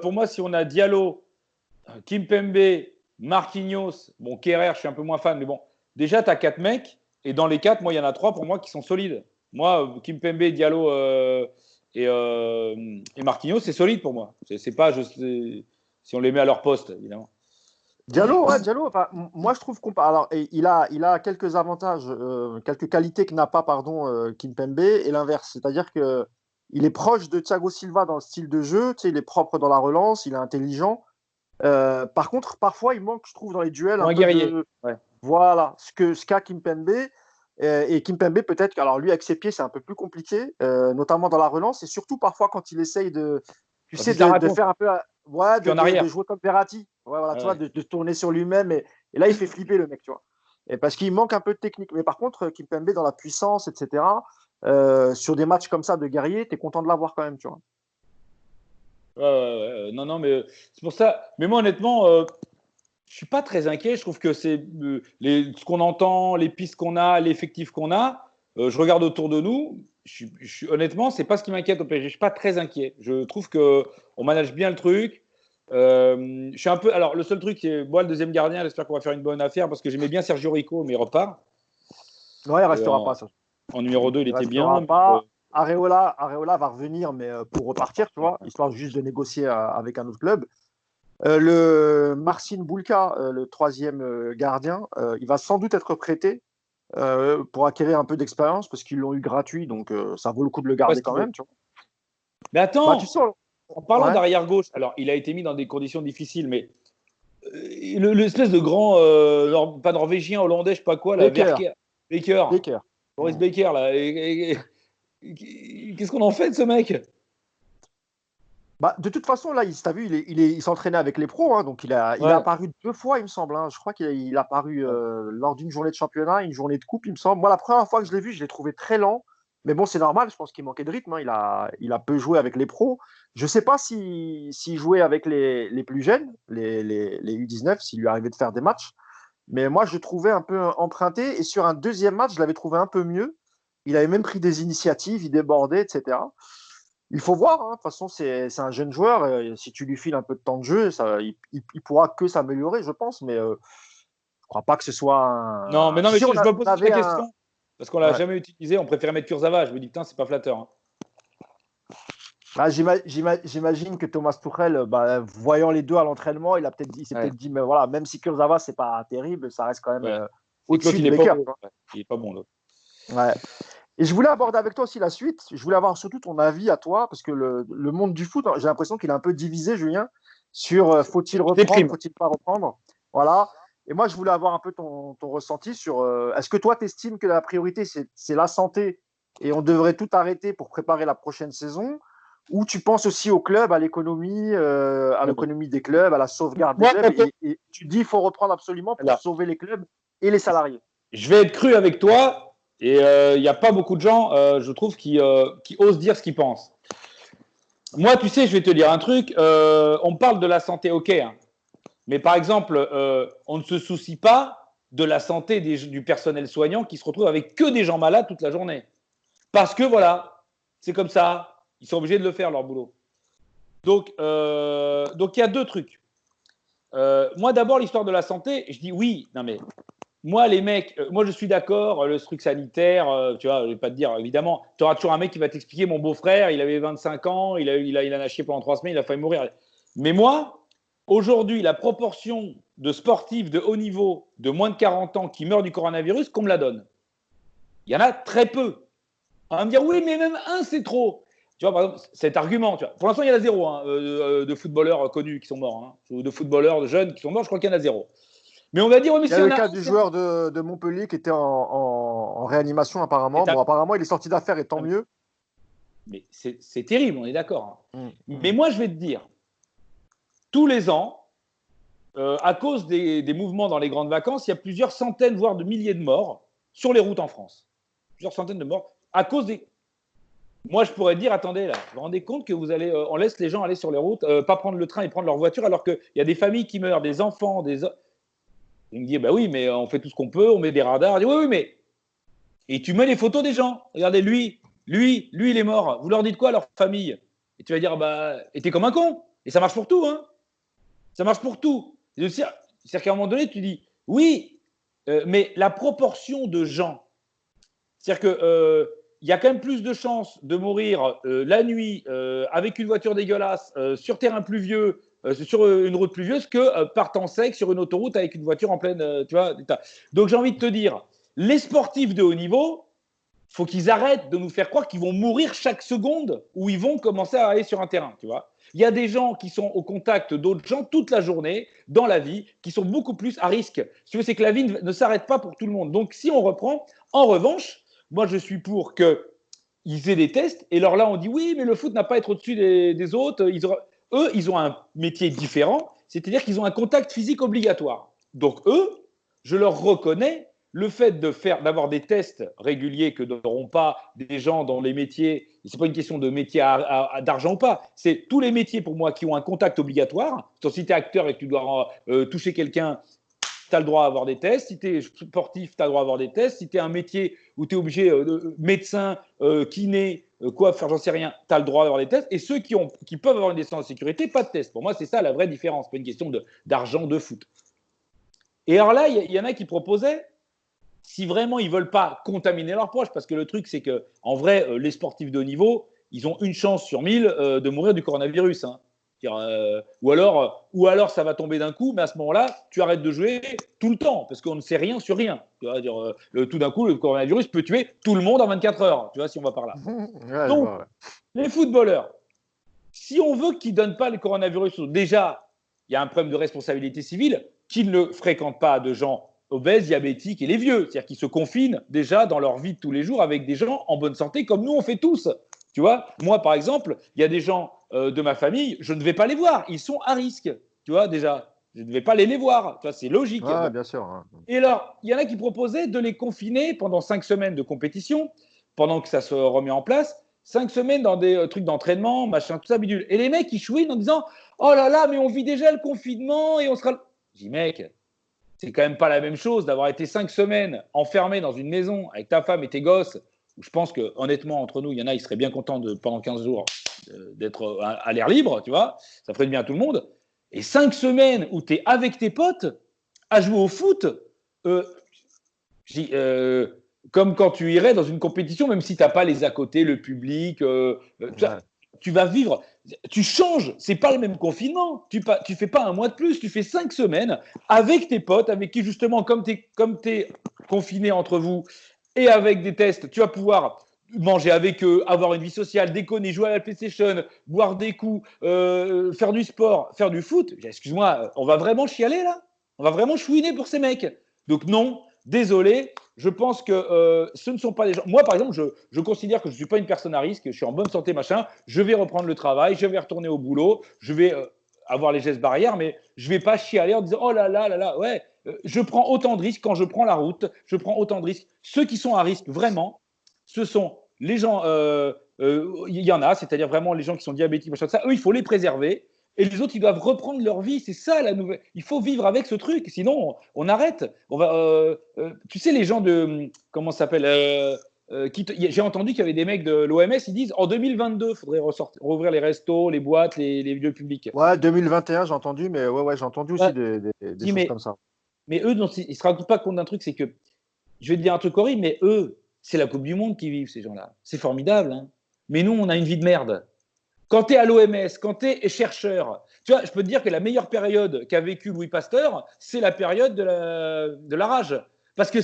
pour moi, si on a Diallo, Kimpembe, Marquinhos, bon, Kerrer, je suis un peu moins fan, mais bon, déjà, tu as 4 mecs, et dans les 4, moi, il y en a 3 pour moi qui sont solides. Moi, Kimpembe, Diallo et Marquinhos, c'est solide pour moi. C'est pas juste si on les met à leur poste, évidemment. Diallo, ouais, Diallo, enfin, moi je trouve alors, il a quelques avantages, quelques qualités que n'a pas, pardon, Kimpembe, et l'inverse. C'est-à-dire que il est proche de Thiago Silva dans le style de jeu, tu sais, il est propre dans la relance, il est intelligent. Par contre, parfois, il manque, je trouve, dans les duels Pour un un peu guerrier. de. Ouais. Voilà, ce qu'a Kimpembe. Et Kimpembe, peut-être, alors lui, avec ses pieds, c'est un peu plus compliqué, notamment dans la relance, et surtout parfois quand il essaye de, tu Quand sais, il se la de raconte, faire un peu, ouais, puis en de arrière. jouer comme Verratti, ouais, voilà, tu vois, Ouais. de tourner sur lui-même, et là, il fait flipper le mec, tu vois. Et parce qu'il manque un peu de technique. Mais par contre, Kimpembe, dans la puissance, etc., sur des matchs comme ça de guerrier, tu es content de l'avoir quand même, tu vois. Non, non, mais c'est pour ça. Mais moi, honnêtement, je suis pas très inquiet. Je trouve que c'est ce qu'on entend, les pistes qu'on a, l'effectif qu'on a. Je regarde autour de nous. Honnêtement, c'est pas ce qui m'inquiète au PSG. Je suis pas très inquiet. Je trouve que on manage bien le truc. Je suis un peu. Alors, le seul truc, c'est moi, le deuxième gardien. J'espère qu'on va faire une bonne affaire parce que j'aimais bien Sergio Rico, mais il repart. Non, il Et restera pas, ça. en numéro 2, il Il était bien. restera Mais, pas. Areola va revenir, mais pour repartir, tu vois, histoire juste de négocier avec un autre club. Le Marcin Bulka, le troisième gardien, il va sans doute être prêté pour acquérir un peu d'expérience parce qu'ils l'ont eu gratuit, donc ça vaut le coup de le parce garder quand qu'il veut. même. Tu vois. Mais Bah, tu attends, sais, en parlant ouais, d'arrière gauche, alors il a été mis dans des conditions difficiles, mais l'espèce de grand, pas norvégien, hollandais, je sais pas quoi, là, Becker, Verker, Baker, Becker. Boris Baker, là. Qu'est-ce qu'on en fait de ce mec? Bah, de toute façon, là, t'as vu, il s'entraînait avec les pros, hein, donc il a Ouais. apparu deux fois, il me semble, hein. Je crois qu'il a apparu lors d'une journée de championnat, une journée de coupe, il me semble. Moi, la première fois que je l'ai vu, je l'ai trouvé très lent. Mais bon, c'est normal, je pense qu'il manquait de rythme, hein. Il a peu joué avec les pros. Je ne sais pas s'il jouait avec les plus jeunes, les U19, s'il lui arrivait de faire des matchs. Mais moi, je le trouvais un peu emprunté. Et sur un deuxième match, je l'avais trouvé un peu mieux. Il avait même pris des initiatives, il débordait, etc. Il faut voir, hein. De toute façon, c'est un jeune joueur. Si tu lui files un peu de temps de jeu, il pourra que s'améliorer, je pense. Mais je ne crois pas que ce soit Non, mais un. non, Tu mais sais, je me on pose la avait un. question parce qu'on l'a Ouais. jamais utilisé. On préférait mettre Kurzawa. Je me dis putain, c'est pas flatteur, hein. Bah, j'imagine que Thomas Tuchel, bah, voyant les deux à l'entraînement, il s'est Ouais. peut-être dit, mais voilà, même si Kurzawa, c'est pas terrible, ça reste quand même Ouais. C'est que l'autre, au-dessus il de est pas Becker. bon. Ouais. Il est pas bon, l'autre. Ouais. Et je voulais aborder avec toi aussi la suite. Je voulais avoir surtout ton avis à toi, parce que le monde du foot, j'ai l'impression qu'il est un peu divisé, Julien, sur faut-il Je reprendre, déprime. faut-il pas reprendre. Voilà. Et moi, je voulais avoir un peu ton ressenti sur est-ce que toi, tu estimes que la priorité, c'est la santé et on devrait tout arrêter pour préparer la prochaine saison, ou tu penses aussi au club, à l'économie des clubs, à la sauvegarde des Moi, clubs, et tu dis qu'il faut reprendre absolument pour sauver les clubs et les salariés. je vais être cru avec toi, et il n'y a pas beaucoup de gens, je trouve, qui osent dire ce qu'ils pensent. Moi, tu sais, je vais te dire un truc, on parle de la santé, ok, hein, mais par exemple, on ne se soucie pas de la santé du personnel soignant qui se retrouve avec que des gens malades toute la journée. Parce que voilà, c'est comme ça, ils sont obligés de le faire, leur boulot. Donc, il y a deux trucs. Moi, d'abord, l'histoire de la santé, je dis oui, non mais moi, les mecs, moi je suis d'accord, le truc sanitaire, tu vois, je vais pas te dire, évidemment, tu auras toujours un mec qui va t'expliquer, mon beau-frère, il avait 25 ans, il en a chié pendant 3 semaines, il a failli mourir. Mais moi, aujourd'hui, la proportion de sportifs de haut niveau de moins de 40 ans qui meurent du coronavirus, qu'on me la donne. Il y en a très peu. On va me dire, oui, mais même un, c'est trop. Tu vois, par exemple, cet argument, tu vois, pour l'instant, il y en a zéro hein, de footballeurs connus qui sont morts, hein, ou de footballeurs de jeunes qui sont morts, je crois qu'il y en a zéro. Mais on va dire, oui, mais Il y a s'il y le en a cas un, du c'est joueur de Montpellier qui était en réanimation apparemment. bon. Bon, apparemment, il est sorti d'affaire et tant mieux. Mais c'est terrible, on est d'accord. Hein. Mmh. Mais moi, je vais te dire, tous les ans, à cause des mouvements dans les grandes vacances, il y a plusieurs centaines, voire de milliers de morts sur les routes en France. Plusieurs centaines de morts à cause des. Moi, je pourrais dire, attendez, là, vous vous rendez compte que vous allez, on laisse les gens aller sur les routes, pas prendre le train et prendre leur voiture, alors qu'il y a des familles qui meurent, des enfants, Il me dit, bah oui, mais on fait tout ce qu'on peut, on met des radars. Je dis, oui, oui, mais. Et tu mets les photos des gens. Regardez, lui, il est mort. Vous leur dites quoi à leur famille? Et tu vas dire, bah, et t'es comme un con. Et ça marche pour tout, hein. Ça marche pour tout. C'est-à-dire qu'à un moment donné, tu dis, oui, mais la proportion de gens, c'est-à-dire que il y a quand même plus de chances de mourir la nuit avec une voiture dégueulasse sur terrain pluvieux, sur une route pluvieuse que par temps sec sur une autoroute avec une voiture en pleine, tu vois. Donc j'ai envie de te dire, les sportifs de haut niveau, faut qu'ils arrêtent de nous faire croire qu'ils vont mourir chaque seconde où ils vont commencer à aller sur un terrain, tu vois. Il y a des gens qui sont au contact d'autres gens toute la journée, dans la vie, qui sont beaucoup plus à risque. Si tu veux, c'est que la vie ne s'arrête pas pour tout le monde. Donc, si on reprend, en revanche, moi, je suis pour qu'ils aient des tests. Et alors là, on dit oui, mais le foot n'a pas à être au-dessus des autres. Eux, ils ont un métier différent, c'est-à-dire qu'ils ont un contact physique obligatoire. Donc, eux, je leur reconnais le fait d'avoir des tests réguliers que n'auront pas des gens dans les métiers, ce n'est pas une question de métier d'argent ou pas, c'est tous les métiers pour moi qui ont un contact obligatoire. Si tu es acteur et que tu dois toucher quelqu'un, tu as le droit à avoir des tests. Si tu es sportif, tu as le droit à avoir des tests. Si tu es un métier où tu es obligé, médecin, kiné, coiffeur, j'en sais rien, tu as le droit d'avoir des tests. Et ceux qui peuvent avoir une distance de sécurité, pas de test. Pour moi, c'est ça la vraie différence. Ce n'est pas une question d'argent de foot. Et alors là, il y en a qui proposaient, si vraiment ils ne veulent pas contaminer leurs proches, parce que le truc, c'est qu'en vrai, les sportifs de haut niveau, ils ont une chance sur 1000 de mourir du coronavirus. Hein. Ou alors ça va tomber d'un coup, mais à ce moment-là, tu arrêtes de jouer tout le temps, parce qu'on ne sait rien sur rien. Tu vois, tout d'un coup, le coronavirus peut tuer tout le monde en 24 heures, tu vois, si on va par là. Ouais, Donc, ouais. les footballeurs, si on veut qu'ils ne donnent pas le coronavirus, déjà, il y a un problème de responsabilité civile, qu'ils ne fréquentent pas de gens obèses, diabétiques et les vieux. C'est-à-dire qu'ils se confinent déjà dans leur vie de tous les jours avec des gens en bonne santé, comme nous, on fait tous. Tu vois, moi, par exemple, il y a des gens de ma famille, je ne vais pas les voir. Ils sont à risque. Tu vois, déjà, je ne vais pas les voir. Tu vois, c'est logique. Ouais, Bon. bien sûr. Hein. Et alors, il y en a qui proposaient de les confiner pendant 5 semaines de compétition, pendant que ça se remet en place. 5 semaines dans des trucs d'entraînement, machin, tout ça, bidule. Et les mecs, ils chouinent en disant, oh là là, mais on vit déjà le confinement et on sera. Je dis, mec, c'est quand même pas la même chose d'avoir été 5 semaines enfermé dans une maison avec ta femme et tes gosses, où je pense que, honnêtement, entre nous, il y en a, ils seraient bien contents pendant 15 jours d'être à l'air libre, tu vois, ça ferait du bien à tout le monde. Et 5 semaines où tu es avec tes potes à jouer au foot, comme quand tu irais dans une compétition, même si tu n'as pas les à côté, le public, tu vas vivre, tu changes, c'est pas le même confinement, tu fais pas un mois de plus, tu fais 5 semaines avec tes potes, avec qui justement, comme tu es confiné entre vous et avec des tests, tu vas pouvoir manger avec eux, avoir une vie sociale, déconner, jouer à la PlayStation, boire des coups, faire du sport, faire du foot. Excuse-moi, on va vraiment chialer là? On va vraiment chouiner pour ces mecs? Donc non, désolé, Je pense que ce ne sont pas des gens. Moi, par exemple, je considère que je ne suis pas une personne à risque, je suis en bonne santé, machin. Je vais reprendre le travail, je vais retourner au boulot, je vais avoir les gestes barrières, mais je ne vais pas chialer en disant oh là là là là, ouais, je prends autant de risques quand je prends la route, je prends autant de risques. Ceux qui sont à risque vraiment, ce sont les gens. Il y en a, c'est-à-dire vraiment les gens qui sont diabétiques, machin, ça. Eux, il faut les préserver. Et les autres, ils doivent reprendre leur vie. C'est ça la nouvelle. Il faut vivre avec ce truc. Sinon, on arrête. On va, tu sais, les gens de. Comment ça s'appelle j'ai entendu qu'il y avait des mecs de l'OMS, ils disent en 2022, il faudrait rouvrir les restos, les boîtes, les lieux publics. Ouais, 2021, j'ai entendu, mais ouais, j'ai entendu aussi Ouais. des choses comme ça. Mais eux, ils ne se rendent pas compte d'un truc, c'est que, je vais te dire un truc horrible, mais eux, c'est la Coupe du Monde qui vivent, ces gens-là. C'est formidable. Hein. Mais nous, on a une vie de merde. Quand tu es à l'OMS, quand tu es chercheur, tu vois, je peux te dire que la meilleure période qu'a vécu Louis Pasteur, c'est la période de la rage. Parce que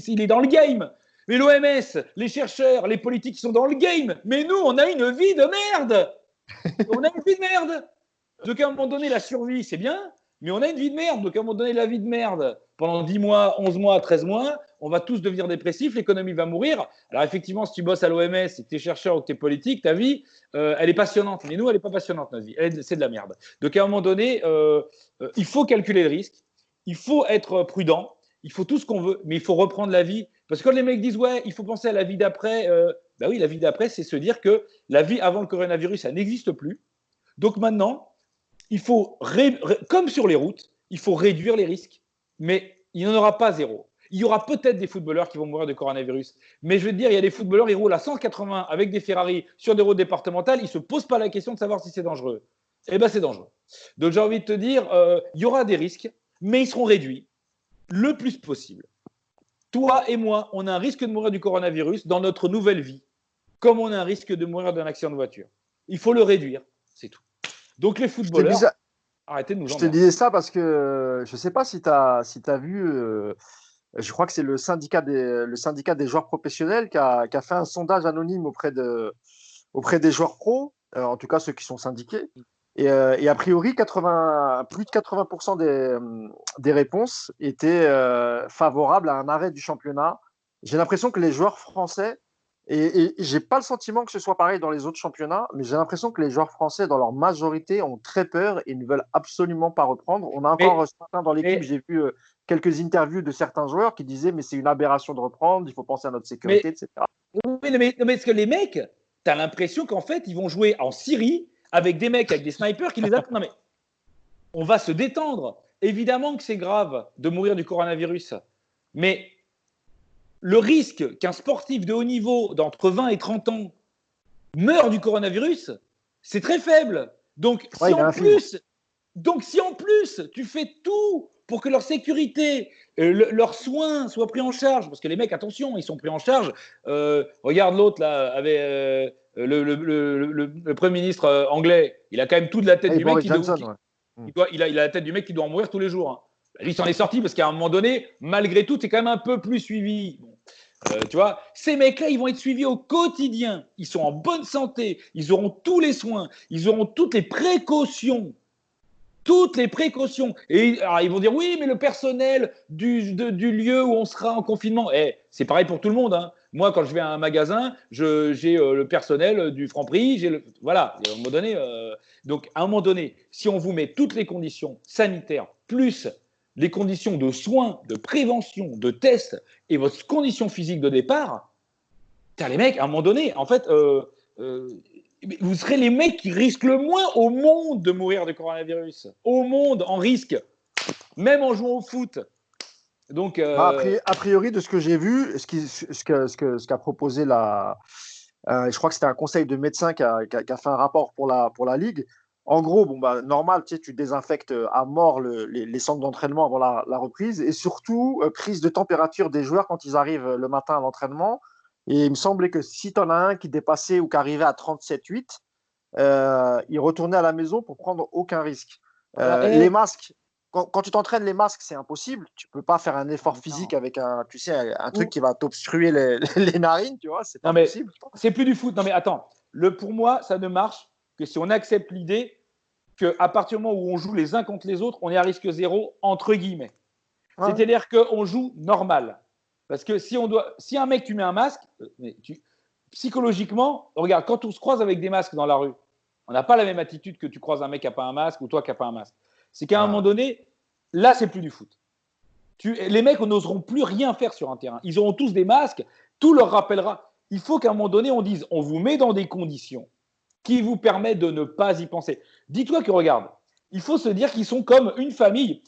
il est dans le game. Mais l'OMS, les chercheurs, les politiques sont dans le game. Mais nous, on a une vie de merde. On a une vie de merde. Donc à un moment donné, la survie, c'est bien, mais on a une vie de merde. Donc à un moment donné, la vie de merde, pendant 10 mois, 11 mois, 13 mois, on va tous devenir dépressifs, l'économie va mourir. Alors effectivement, si tu bosses à l'OMS, si tu es chercheur ou que tu es politique, ta vie, elle est passionnante. Mais nous, elle n'est pas passionnante, notre vie. C'est de la merde. Donc à un moment donné, il faut calculer le risque, il faut être prudent, il faut tout ce qu'on veut, mais il faut reprendre la vie. Parce que quand les mecs disent, ouais, il faut penser à la vie d'après, bah oui, la vie d'après, c'est se dire que la vie avant le coronavirus, ça n'existe plus. Donc maintenant, il faut, comme sur les routes, il faut réduire les risques, mais il n'y en aura pas zéro. Il y aura peut-être des footballeurs qui vont mourir de coronavirus. Mais je veux te dire, il y a des footballeurs, ils roulent à 180 avec des Ferrari sur des routes départementales, ils ne se posent pas la question de savoir si c'est dangereux. Eh bien, c'est dangereux. Donc, j'ai envie de te dire, il y aura des risques, mais ils seront réduits le plus possible. Toi et moi, on a un risque de mourir du coronavirus dans notre nouvelle vie, comme on a un risque de mourir d'un accident de voiture. Il faut le réduire, c'est tout. Donc, les footballeurs, arrêtez de nous Je te disais ça parce que je ne sais pas si tu as vu, je crois que c'est le syndicat des joueurs professionnels qui a fait un sondage anonyme auprès des joueurs pros, en tout cas ceux qui sont syndiqués. Et a priori, plus de 80% des réponses étaient favorables à un arrêt du championnat. J'ai l'impression que les joueurs français, et je n'ai pas le sentiment que ce soit pareil dans les autres championnats, mais j'ai l'impression que les joueurs français, dans leur majorité, ont très peur et ne veulent absolument pas reprendre. On a encore certains dans l'équipe, j'ai vu quelques interviews de certains joueurs qui disaient mais c'est une aberration de reprendre, il faut penser à notre sécurité, etc. Mais est-ce que les mecs, tu as l'impression qu'en fait, ils vont jouer en Syrie avec des mecs, avec des snipers qui les attendent. Non mais, on va se détendre. Évidemment que c'est grave de mourir du coronavirus, mais le risque qu'un sportif de haut niveau d'entre 20 et 30 ans meure du coronavirus, c'est très faible. Donc, si en plus, tu fais tout pour que leur sécurité, leurs soins soient pris en charge, parce que les mecs, attention, ils sont pris en charge. Regarde l'autre, là, avait le Premier ministre anglais, il a quand même tout de la tête du mec il a la tête du mec qui doit en mourir tous les jours. Hein. Lui, il s'en est sorti parce qu'à un moment donné, malgré tout, c'est quand même un peu plus suivi. Bon. Tu vois, ces mecs-là, ils vont être suivis au quotidien. Ils sont en bonne santé. Ils auront tous les soins. Ils auront toutes les précautions. Toutes les précautions. Et alors, ils vont dire oui, mais le personnel du lieu où on sera en confinement, c'est pareil pour tout le monde. Hein. Moi, quand je vais à un magasin, j'ai le personnel du Franprix. Voilà, à un moment donné. Donc, à un moment donné, si on vous met toutes les conditions sanitaires, plus les conditions de soins, de prévention, de tests et votre condition physique de départ, les mecs, à un moment donné, en fait, vous serez les mecs qui risquent le moins au monde de mourir de coronavirus. Au monde, en risque. Même en jouant au foot. Donc, a priori, de ce que j'ai vu, ce qu'a proposé je crois que c'était un conseil de médecins qui a fait un rapport pour la Ligue. En gros, normal, tu désinfectes à mort les centres d'entraînement avant la reprise et surtout, prise de température des joueurs quand ils arrivent le matin à l'entraînement. Et il me semblait que si tu en as un qui dépassait ou qui arrivait à 37,8, il retournait à la maison pour prendre aucun risque. Les masques, quand tu t'entraînes, les masques, c'est impossible. Tu ne peux pas faire un effort physique avec un truc qui va t'obstruer les narines, tu vois, c'est pas possible. C'est plus du foot. Non mais attends, pour moi, ça ne marche que si on accepte l'idée qu'à partir du moment où on joue les uns contre les autres, on est à risque zéro, entre guillemets. Ouais. C'est-à-dire qu'on joue normal. Parce que si un mec, tu mets un masque, psychologiquement, regarde, quand on se croise avec des masques dans la rue, on n'a pas la même attitude que tu croises un mec qui n'a pas un masque ou toi qui n'as pas un masque. C'est qu'à un moment donné, là, c'est plus du foot. Les mecs n'oseront plus rien faire sur un terrain. Ils auront tous des masques, tout leur rappellera. Il faut qu'à un moment donné, on dise, on vous met dans des conditions qui vous permettent de ne pas y penser. Dis-toi que, regarde, il faut se dire qu'ils sont comme une famille.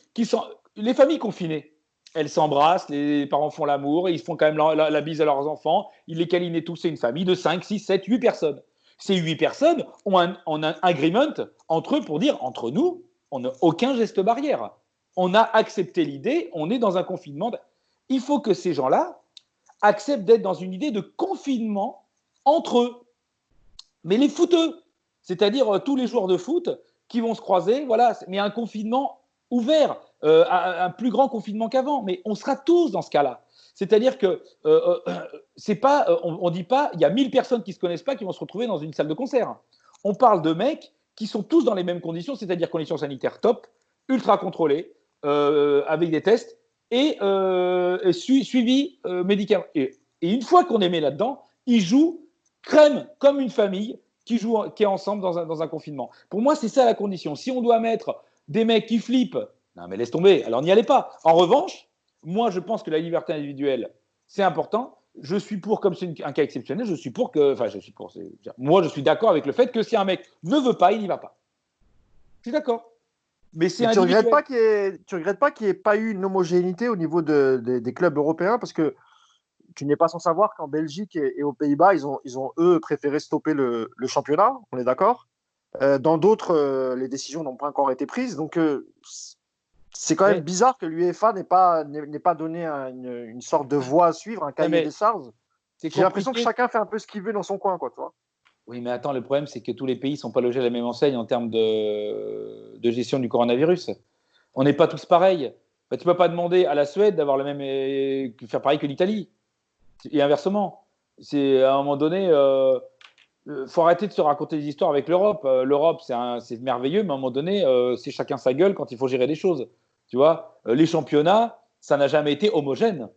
Les familles confinées, elles s'embrassent, les parents font l'amour, ils font quand même la bise à leurs enfants, ils les câlinent et tout. C'est une famille de 5, 6, 7, 8 personnes. Ces 8 personnes ont un agreement entre eux pour dire, entre nous, on n'a aucun geste barrière. On a accepté l'idée, on est dans un confinement. Il faut que ces gens-là acceptent d'être dans une idée de confinement entre eux. Mais les footeux, c'est-à-dire tous les joueurs de foot qui vont se croiser, voilà, mais un confinement ouvert, un plus grand confinement qu'avant. Mais on sera tous dans ce cas-là. C'est-à-dire que c'est pas, on dit pas, il y a 1000 personnes qui se connaissent pas qui vont se retrouver dans une salle de concert. On parle de mecs qui sont tous dans les mêmes conditions, c'est-à-dire conditions sanitaires top, ultra contrôlées, avec des tests et suivi médical. Et une fois qu'on est mis là-dedans, ils jouent crème comme une famille qui est ensemble dans un confinement. Pour moi, c'est ça la condition. Si on doit mettre des mecs qui flippent, non mais laisse tomber, alors n'y allez pas. En revanche, moi je pense que la liberté individuelle, c'est important. Je suis pour, comme c'est un cas exceptionnel, je suis pour que, enfin moi je suis d'accord avec le fait que si un mec ne veut pas, il n'y va pas. Je suis d'accord. Mais c'est tu regrettes pas qu'il n'y ait pas eu une homogénéité au niveau des clubs européens, parce que tu n'es pas sans savoir qu'en Belgique et aux Pays-Bas, ils ont eux préféré stopper le championnat, on est d'accord. Dans d'autres, les décisions n'ont pas encore été prises, donc c'est quand même bizarre que l'UEFA n'ait pas donné une sorte de voie à suivre, un cahier des charges. J'ai l'impression que chacun fait un peu ce qu'il veut dans son coin, quoi, tu vois. Oui, mais attends, le problème, c'est que tous les pays ne sont pas logés à la même enseigne en termes de gestion du coronavirus. On n'est pas tous pareils. Tu ne peux pas demander à la Suède d'avoir le même, faire pareil que l'Italie. Et inversement. C'est à un moment donné, faut arrêter de se raconter des histoires avec l'Europe. L'Europe, c'est merveilleux, mais à un moment donné, c'est chacun sa gueule quand il faut gérer des choses. Tu vois, les championnats, ça n'a jamais été homogène.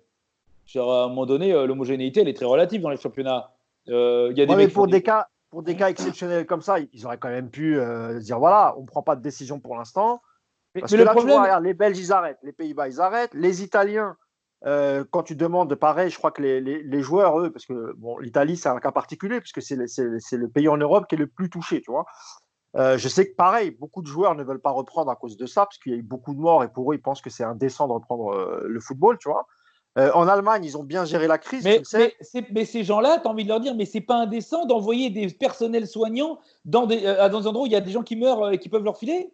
Genre, à un moment donné, l'homogénéité, elle est très relative dans les championnats. Y a des mecs pour des cas exceptionnels comme ça, ils auraient quand même pu dire voilà, on ne prend pas de décision pour l'instant. Parce que là, tu vois, regarde, les Belges, ils arrêtent, les Pays-Bas, ils arrêtent, les Italiens. Quand tu demandes pareil, je crois que les joueurs, eux, parce que bon, l'Italie, c'est un cas particulier, puisque c'est le pays en Europe qui est le plus touché, tu vois. Je sais que pareil, beaucoup de joueurs ne veulent pas reprendre à cause de ça, parce qu'il y a eu beaucoup de morts, et pour eux, ils pensent que c'est indécent de reprendre le football, tu vois. En Allemagne, ils ont bien géré la crise, tu le sais. Mais ces gens-là, tu as envie de leur dire, mais c'est pas indécent d'envoyer des personnels soignants dans des endroits où il y a des gens qui meurent et qui peuvent leur filer.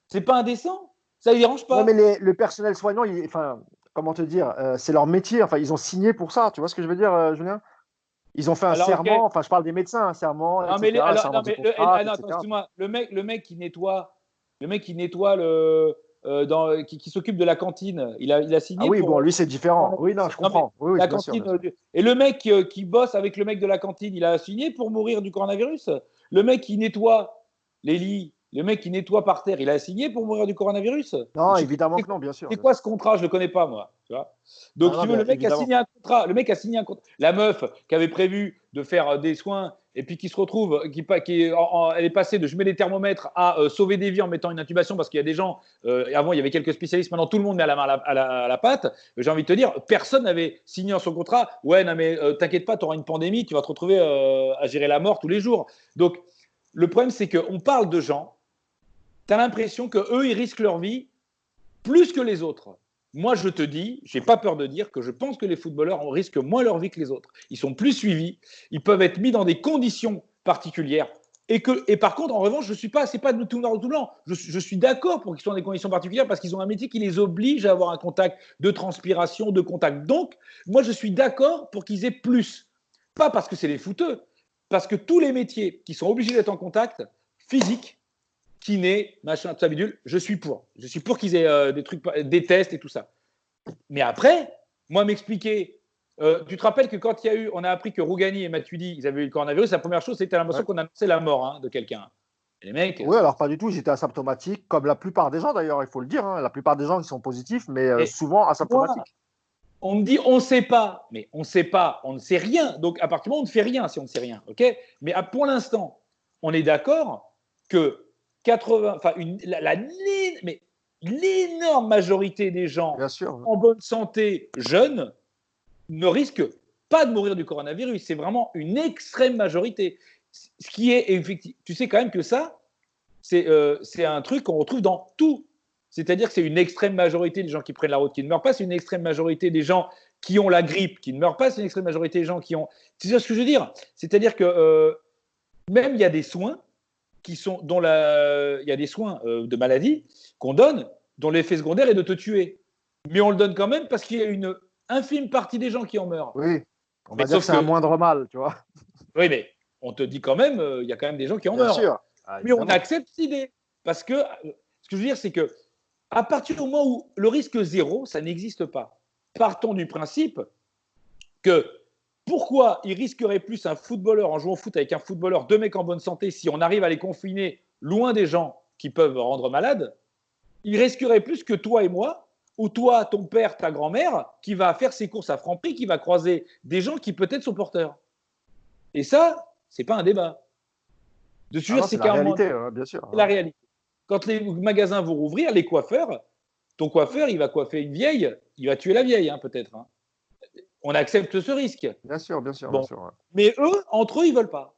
C'est pas indécent. Ça les dérange pas. Non, mais le personnel soignant, enfin, comment te dire, c'est leur métier. Enfin, ils ont signé pour ça. Tu vois ce que je veux dire, Julien? Ils ont fait un serment. Enfin, je parle des médecins, un serment, non, etc. Excuse-moi, le mec qui nettoie, qui s'occupe de la cantine, il a signé. Ah oui, bon, lui c'est différent. Oui, non, je comprends. Oui, la bien cantine, sûr. Et le mec qui bosse avec le mec de la cantine, il a signé pour mourir du coronavirus. Le mec qui nettoie les lits, le mec qui nettoie par terre, il a signé pour mourir du coronavirus. Non, évidemment que non, bien sûr. C'est quoi ce contrat? Je le connais pas, moi. Tu vois. Donc, si tu veux, le mec a signé un contrat. Le mec a signé un contrat. La meuf qui avait prévu de faire des soins et puis qui se retrouve, elle est passée de je mets des thermomètres à sauver des vies en mettant une intubation parce qu'il y a des gens. Avant, il y avait quelques spécialistes. Maintenant, tout le monde met la main à la pâte. J'ai envie de te dire, personne n'avait signé en son contrat. Ouais, non, mais t'inquiète pas, tu auras une pandémie, tu vas te retrouver à gérer la mort tous les jours. Donc, le problème, c'est qu'on parle de gens. Tu as l'impression qu'eux, ils risquent leur vie plus que les autres. Moi, je te dis, je n'ai pas peur de dire que je pense que les footballeurs risquent moins leur vie que les autres. Ils sont plus suivis, ils peuvent être mis dans des conditions particulières. Et par contre, en revanche, c'est pas de tout noir ou tout blanc. Je suis d'accord pour qu'ils soient dans des conditions particulières parce qu'ils ont un métier qui les oblige à avoir un contact de transpiration, de contact. Donc, moi, je suis d'accord pour qu'ils aient plus. Pas parce que c'est les footeux, parce que tous les métiers qui sont obligés d'être en contact physique, kiné, machin, tout ça, bidule, je suis pour. Je suis pour qu'ils aient des trucs, des tests et tout ça. Mais après, moi, m'expliquer. Tu te rappelles que quand on a appris que Rougani et Matuidi, ils avaient eu le coronavirus, la première chose, c'était l'impression qu'on annonçait la mort de quelqu'un. Les mecs. Oui, alors pas du tout. Ils étaient asymptomatiques, comme la plupart des gens d'ailleurs, il faut le dire. La plupart des gens qui sont positifs, mais souvent asymptomatiques. On me dit on ne sait pas, mais on ne sait pas, on ne sait rien. Donc à partir du moment où on ne fait rien si on ne sait rien, ok. Mais pour l'instant, on est d'accord que 80, enfin mais l'énorme majorité des gens Bien sûr. en bonne santé, jeunes, ne risquent pas de mourir du coronavirus. C'est vraiment une extrême majorité. Ce qui est effectivement, tu sais quand même que ça, c'est un truc qu'on retrouve dans tout. C'est-à-dire que c'est une extrême majorité des gens qui prennent la route qui ne meurent pas, c'est une extrême majorité des gens qui ont la grippe qui ne meurent pas, c'est une extrême majorité des gens qui ont. Tu sais ce que je veux dire? C'est-à-dire que même il y a des soins qui sont il y a des soins de maladies qu'on donne dont l'effet secondaire est de te tuer. Mais on le donne quand même parce qu'il y a une infime partie des gens qui en meurent. Oui, on va Mais dire que sauf c'est un moindre mal, tu vois. oui, mais on te dit quand même, il y a quand même des gens qui en Bien meurent. sûr. Ah, Mais on évidemment. accepte cette idée. Parce que ce que je veux dire, c'est que à partir du moment où le risque zéro, ça n'existe pas. Partons du principe que pourquoi il risquerait plus un footballeur en jouant au foot avec un footballeur, deux mecs en bonne santé, si on arrive à les confiner loin des gens qui peuvent rendre malades, il risquerait plus que toi et moi, ou toi, ton père, ta grand-mère, qui va faire ses courses à Franprix, qui va croiser des gens qui peut-être sont porteurs. Et ça, c'est pas un débat. De sûr, C'est c'est la carrément réalité, bien sûr. la réalité. Quand les magasins vont rouvrir, les coiffeurs, ton coiffeur, il va coiffer une vieille, il va tuer la vieille, hein, peut-être. Hein. On accepte ce risque. Bien sûr, bien sûr, Bon. bien sûr. Ouais. Mais eux, entre eux, ils veulent pas.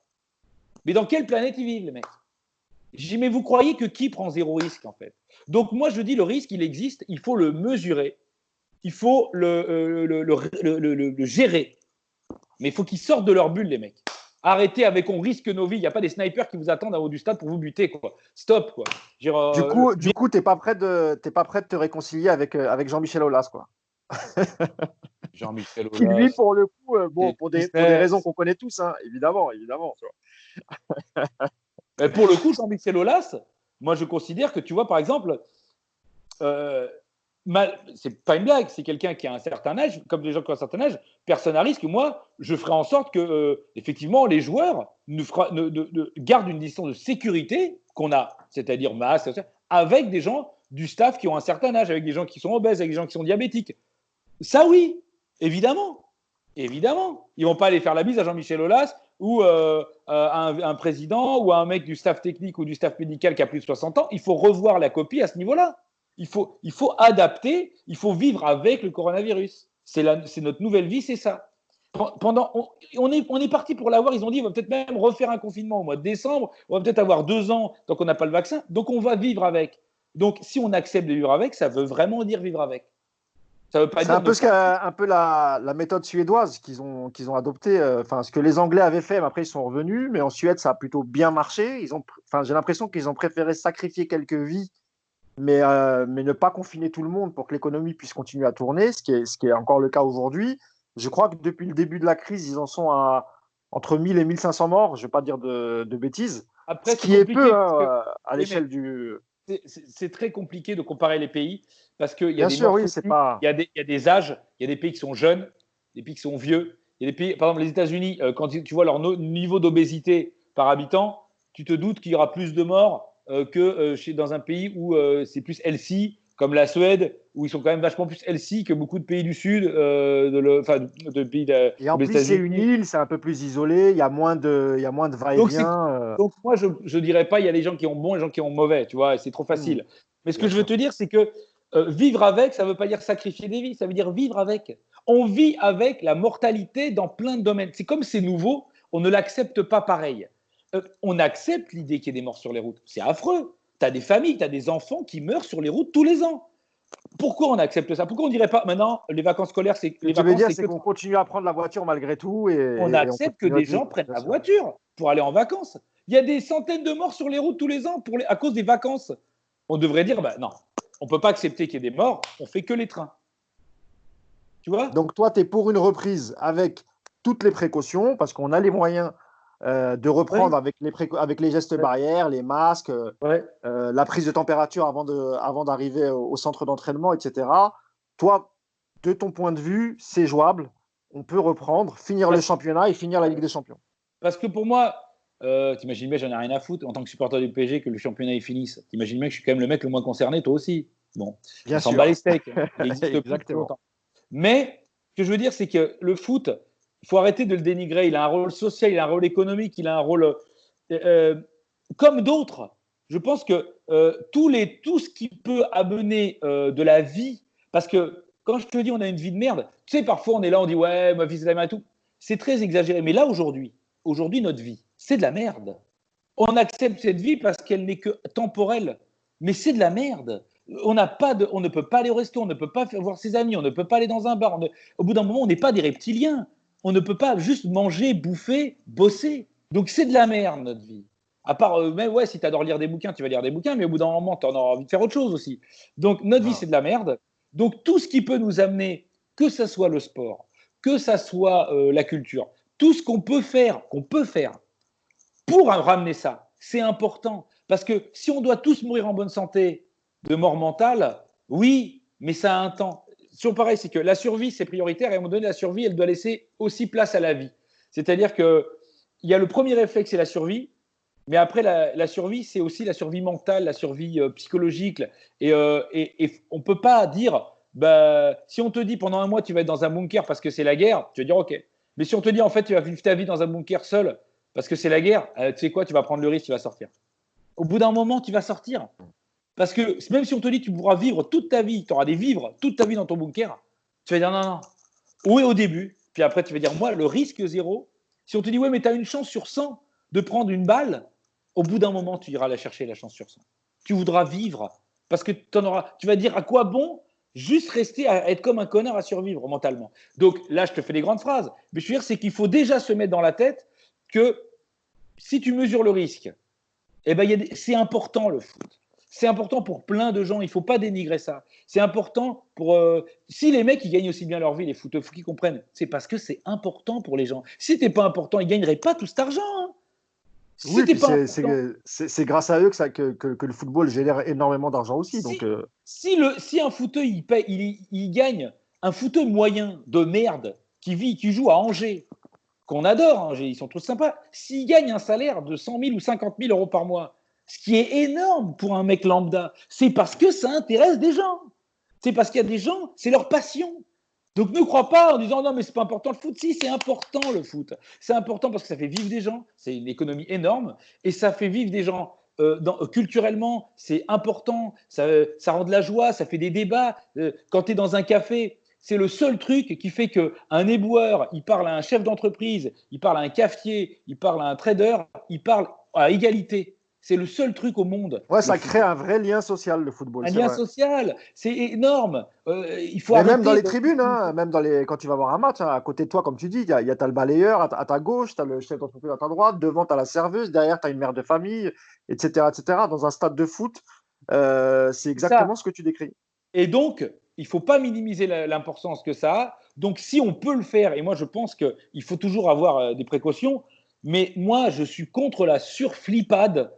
Mais dans quelle planète ils vivent, les mecs? J'ai dit, mais vous croyez que qui prend zéro risque, en fait? Donc, moi, je dis, le risque, il existe, il faut le mesurer, il faut le gérer. Mais il faut qu'ils sortent de leur bulle, les mecs. Arrêtez avec on risque nos vies. Il n'y a pas des snipers qui vous attendent en haut du stade pour vous buter, quoi. Stop, quoi. Du coup, t'es pas prêt de te réconcilier avec Jean-Michel Aulas, quoi. Jean-Michel Qui lui, Aulas, pour le coup, pour des raisons business. qu'on connaît tous, hein, évidemment, évidemment. Tu vois. Mais pour le coup, Jean-Michel Aulas, moi, je considère que, tu vois, par exemple, c'est pas une blague, c'est quelqu'un qui a un certain âge, comme les gens qui ont un certain âge, personne à risque. Moi, je ferai en sorte que, effectivement, les joueurs gardent une distance de sécurité qu'on a, c'est-à-dire masque, avec des gens du staff qui ont un certain âge, avec des gens qui sont obèses, avec des gens qui sont diabétiques. Ça, oui, évidemment. Évidemment. Ils vont pas aller faire la bise à Jean-Michel Aulas ou à un président ou à un mec du staff technique ou du staff médical qui a plus de 60 ans. Il faut revoir la copie à ce niveau-là. Il faut adapter, il faut vivre avec le coronavirus. C'est notre nouvelle vie, c'est ça. On est parti pour l'avoir. Ils ont dit on va peut-être même refaire un confinement au mois de décembre. On va peut-être avoir 2 ans tant qu'on n'a pas le vaccin. Donc on va vivre avec. Donc si on accepte de vivre avec, ça veut vraiment dire vivre avec. Ça veut pas C'est dire un peu, un peu la méthode suédoise qu'ils ont adoptée. Enfin, ce que les Anglais avaient fait, mais après ils sont revenus. Mais en Suède, ça a plutôt bien marché. J'ai l'impression qu'ils ont préféré sacrifier quelques vies, mais ne pas confiner tout le monde pour que l'économie puisse continuer à tourner, ce qui est encore le cas aujourd'hui. Je crois que depuis le début de la crise, ils en sont à entre 1000 et 1500 morts. Je ne vais pas dire de bêtises. Après, Ce c'est qui est compliqué peu parce que à l'échelle du. c'est très compliqué de comparer les pays parce qu'il y a Bien des sûr, morts oui, c'est sociaux, pas. il y a des âges, il y a des pays qui sont jeunes, des pays qui sont vieux. Il y a des pays, par exemple, les États-Unis, quand tu vois leur niveau d'obésité par habitant, tu te doutes qu'il y aura plus de morts que dans un pays où c'est plus healthy, comme la Suède, où ils sont quand même vachement plus healthy que beaucoup de pays du Sud, de pays Et en comme les plus, c'est une États-Unis. île, c'est un peu plus isolé, il y a moins de Donc, va-et-vient. donc moi, je ne dirais pas il y a les gens qui ont bon et les gens qui ont mauvais, tu vois, c'est trop facile. Mais ce que Bien je veux sûr. te dire, c'est que vivre avec, ça ne veut pas dire sacrifier des vies, ça veut dire vivre avec. On vit avec la mortalité dans plein de domaines. C'est comme c'est nouveau, on ne l'accepte pas pareil. On accepte l'idée qu'il y ait des morts sur les routes. C'est affreux. Tu as des familles, tu as des enfants qui meurent sur les routes tous les ans. Pourquoi on accepte ça? Pourquoi on ne dirait pas maintenant les vacances scolaires, Ce que tu veux dire, c'est que qu'on continue à prendre la voiture malgré tout on et on accepte que continue des notre vie. gens prennent Bien la sûr. voiture pour aller en vacances. Il y a des centaines de morts sur les routes tous les ans à cause des vacances. On devrait dire, bah, non, on ne peut pas accepter qu'il y ait des morts, on fait que les trains. Tu vois? Donc, toi, tu es pour une reprise avec toutes les précautions, parce qu'on a les moyens de Oui. reprendre avec les gestes Ouais. barrières, les masques, Ouais. la prise de température avant d'arriver au centre d'entraînement, etc. Toi, de ton point de vue, c'est jouable. On peut reprendre, finir le Parce, championnat et finir la Ligue des Champions. parce que pour moi, t'imagines bien, j'en ai rien à foutre en tant que supporter du PSG que le championnat il finisse. T'imagines bien que je suis quand même le mec le moins concerné, toi aussi. Bon, on Bien s'en bat sûr. les steaks. Hein. Il existe plus depuis Exactement. longtemps. Mais Ce que je veux dire, c'est que le foot, il faut arrêter de le dénigrer. Il a un rôle social, il a un rôle économique, il a un rôle comme d'autres. Je pense que tout ce qui peut amener de la vie, parce que quand je te dis on a une vie de merde, tu sais, parfois on est là, on dit ouais, ma vie c'est de la merde et tout. C'est très exagéré. Mais là, aujourd'hui, notre vie, c'est de la merde. On accepte cette vie parce qu'elle n'est que temporelle. Mais c'est de la merde. On ne peut pas aller au resto, on ne peut pas voir ses amis, on ne peut pas aller dans un bar. Au bout d'un moment, on n'est pas des reptiliens. On ne peut pas juste manger, bouffer, bosser. Donc c'est de la merde, notre vie. À part, mais ouais, si tu adores lire des bouquins, tu vas lire des bouquins, mais au bout d'un moment, tu en auras envie de faire autre chose aussi. Donc notre vie, c'est de la merde. Donc tout ce qui peut nous amener, que ce soit le sport, que ce soit la culture, tout ce qu'on peut faire pour ramener ça, c'est important. Parce que si on doit tous mourir en bonne santé de mort mentale, oui, mais ça a un temps. Sur pareil, c'est que la survie, c'est prioritaire, et à un moment donné, la survie, elle doit laisser aussi place à la vie. C'est-à-dire qu'il y a le premier réflexe, c'est la survie, mais après, la survie, c'est aussi la survie mentale, la survie psychologique. Et on ne peut pas dire, bah, si on te dit pendant un mois, tu vas être dans un bunker parce que c'est la guerre, tu vas dire OK. Mais si on te dit, en fait, tu vas vivre ta vie dans un bunker seul parce que c'est la guerre, tu sais quoi, tu vas prendre le risque, tu vas sortir. Au bout d'un moment, tu vas sortir. Parce que même si on te dit que tu pourras vivre toute ta vie, tu auras des vivres toute ta vie dans ton bunker, tu vas dire non, non. Oui, au début. Puis après, tu vas dire, moi, le risque zéro, si on te dit, ouais, mais tu as une chance sur 100 de prendre une balle, au bout d'un moment, tu iras la chercher, la chance sur 100. Tu voudras vivre. Parce que tu vas dire, à quoi bon juste rester à être comme un connard à survivre mentalement. Donc là, je te fais des grandes phrases. Mais je veux dire, c'est qu'il faut déjà se mettre dans la tête que si tu mesures le risque, eh ben, c'est important le foot. C'est important pour plein de gens. Il ne faut pas dénigrer ça. C'est important pour. Si les mecs ils gagnent aussi bien leur vie, les foot, il faut qu'ils comprennent. C'est parce que c'est important pour les gens. Si t'es pas important, ils gagneraient pas tout cet argent. Hein. Si Oui, t'es puis pas important, c'est grâce à eux que le football génère énormément d'argent aussi. Donc, si un footeux il gagne un footeux moyen de merde qui joue à Angers, qu'on adore, Angers, ils sont tous sympas. S'il gagne un salaire de 100 000 ou 50 000 euros par mois, ce qui est énorme pour un mec lambda, c'est parce que ça intéresse des gens. C'est parce qu'il y a des gens, c'est leur passion. Donc ne crois pas en disant non mais c'est pas important le foot. Si, c'est important le foot. C'est important parce que ça fait vivre des gens, c'est une économie énorme et ça fait vivre des gens culturellement, c'est important, ça rend de la joie, ça fait des débats. Quand tu es dans un café, c'est le seul truc qui fait qu'un éboueur, il parle à un chef d'entreprise, il parle à un cafetier, il parle à un trader, il parle à égalité. C'est le seul truc au monde. ouais, Le ça foot. crée un vrai lien social, le football, Un c'est lien vrai. social, c'est énorme. Il faut Mais même dans arrêter les de. tribunes, hein, même quand tu vas voir un match, hein, à côté de toi, comme tu dis, t'as le balayeur à ta gauche, tu as le chef d'entreprise à ta droite, devant, tu as la serveuse, derrière, tu as une mère de famille, etc., etc. Dans un stade de foot, c'est C'est ça. exactement ce que tu décris. Et donc, il ne faut pas minimiser l'importance que ça a. Donc, si on peut le faire, et moi je pense qu'il faut toujours avoir des précautions, mais moi je suis contre la surflipade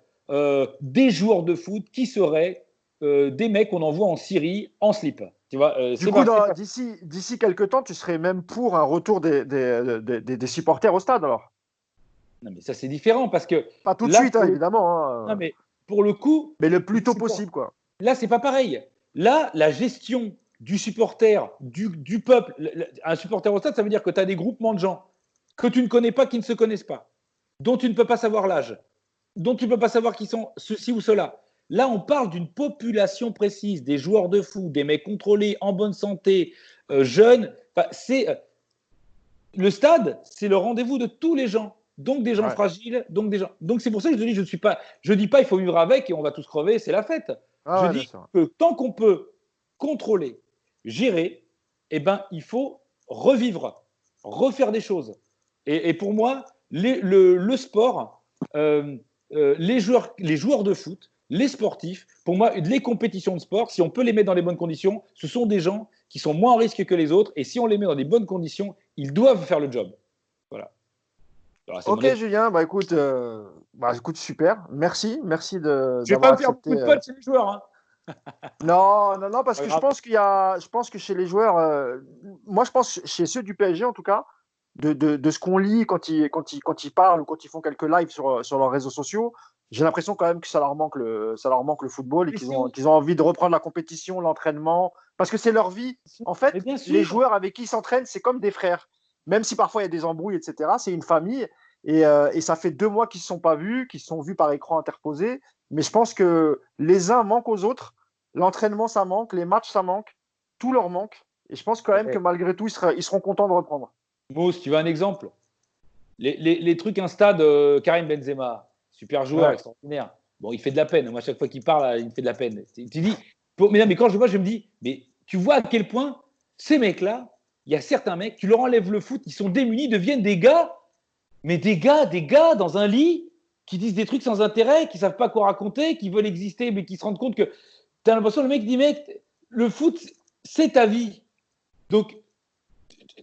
des joueurs de foot qui seraient des mecs qu'on envoie en Syrie en slip. Tu vois, Du coup, d'ici quelques temps, tu serais même pour un retour des supporters au stade, alors? Non, mais ça c'est différent parce que Pas tout de là, suite, hein, évidemment, non, hein, mais pour le coup, mais le plus les tôt supporters. possible, quoi. Là, c'est pas pareil. Là, la gestion du supporter, du peuple, un supporter au stade, ça veut dire que tu as des groupements de gens que tu ne connais pas, qui ne se connaissent pas, dont tu ne peux pas savoir l'âge, dont tu ne peux pas savoir qui sont ceci ou cela. Là, on parle d'une population précise, des joueurs de foot, des mecs contrôlés, en bonne santé, jeunes. Enfin, le stade, c'est le rendez-vous de tous les gens. Donc des gens Ouais. fragiles, donc des gens. Donc c'est pour ça que je dis, je dis pas, il faut vivre avec et on va tous crever, c'est la fête. Ah Je ouais, bien dis sûr. que tant qu'on peut contrôler, gérer, eh ben il faut revivre, refaire des choses. Et pour moi, le sport, les joueurs de foot, les sportifs, pour moi, les compétitions de sport, si on peut les mettre dans les bonnes conditions, ce sont des gens qui sont moins en risque que les autres. Et si on les met dans des bonnes conditions, ils doivent faire le job. Voilà. Alors, c'est mon Ok, avis. Julien, écoute, super. Merci Je vais pas d'avoir me faire accepté. beaucoup de potes chez les joueurs. Hein. Non, non, non, parce Pas que je grave. pense je pense que chez les joueurs, moi je pense chez ceux du PSG en tout cas, de ce qu'on lit quand ils parlent ou quand ils font quelques lives sur leurs réseaux sociaux, j'ai l'impression quand même que ça leur manque le football et Mais qu'ils ont envie de reprendre la compétition, l'entraînement, parce que c'est leur vie. En mais fait, bien les sûr. joueurs avec qui ils s'entraînent, c'est comme des frères. Même si parfois il y a des embrouilles, etc., c'est une famille. Et ça fait 2 mois qu'ils ne se sont pas vus, qu'ils se sont vus par écran interposé. Mais je pense que les uns manquent aux autres. L'entraînement, ça manque. Les matchs, ça manque. Tout leur manque. Et je pense quand même que malgré tout, ils seront contents de reprendre. Mousse, tu veux un exemple? Les trucs Insta de Karim Benzema, super joueur, Ouais. extraordinaire. Bon, il fait de la peine. Moi, à chaque fois qu'il parle, il me fait de la peine. Tu dis, mais, non, mais quand je le vois, je me dis, mais tu vois à quel point ces mecs-là, il y a certains mecs, tu leur enlèves le foot, ils sont démunis, deviennent des gars, mais des gars dans un lit qui disent des trucs sans intérêt, qui savent pas quoi raconter, qui veulent exister, mais qui se rendent compte que tu as l'impression, le mec dit, mec, le foot, c'est ta vie. Donc,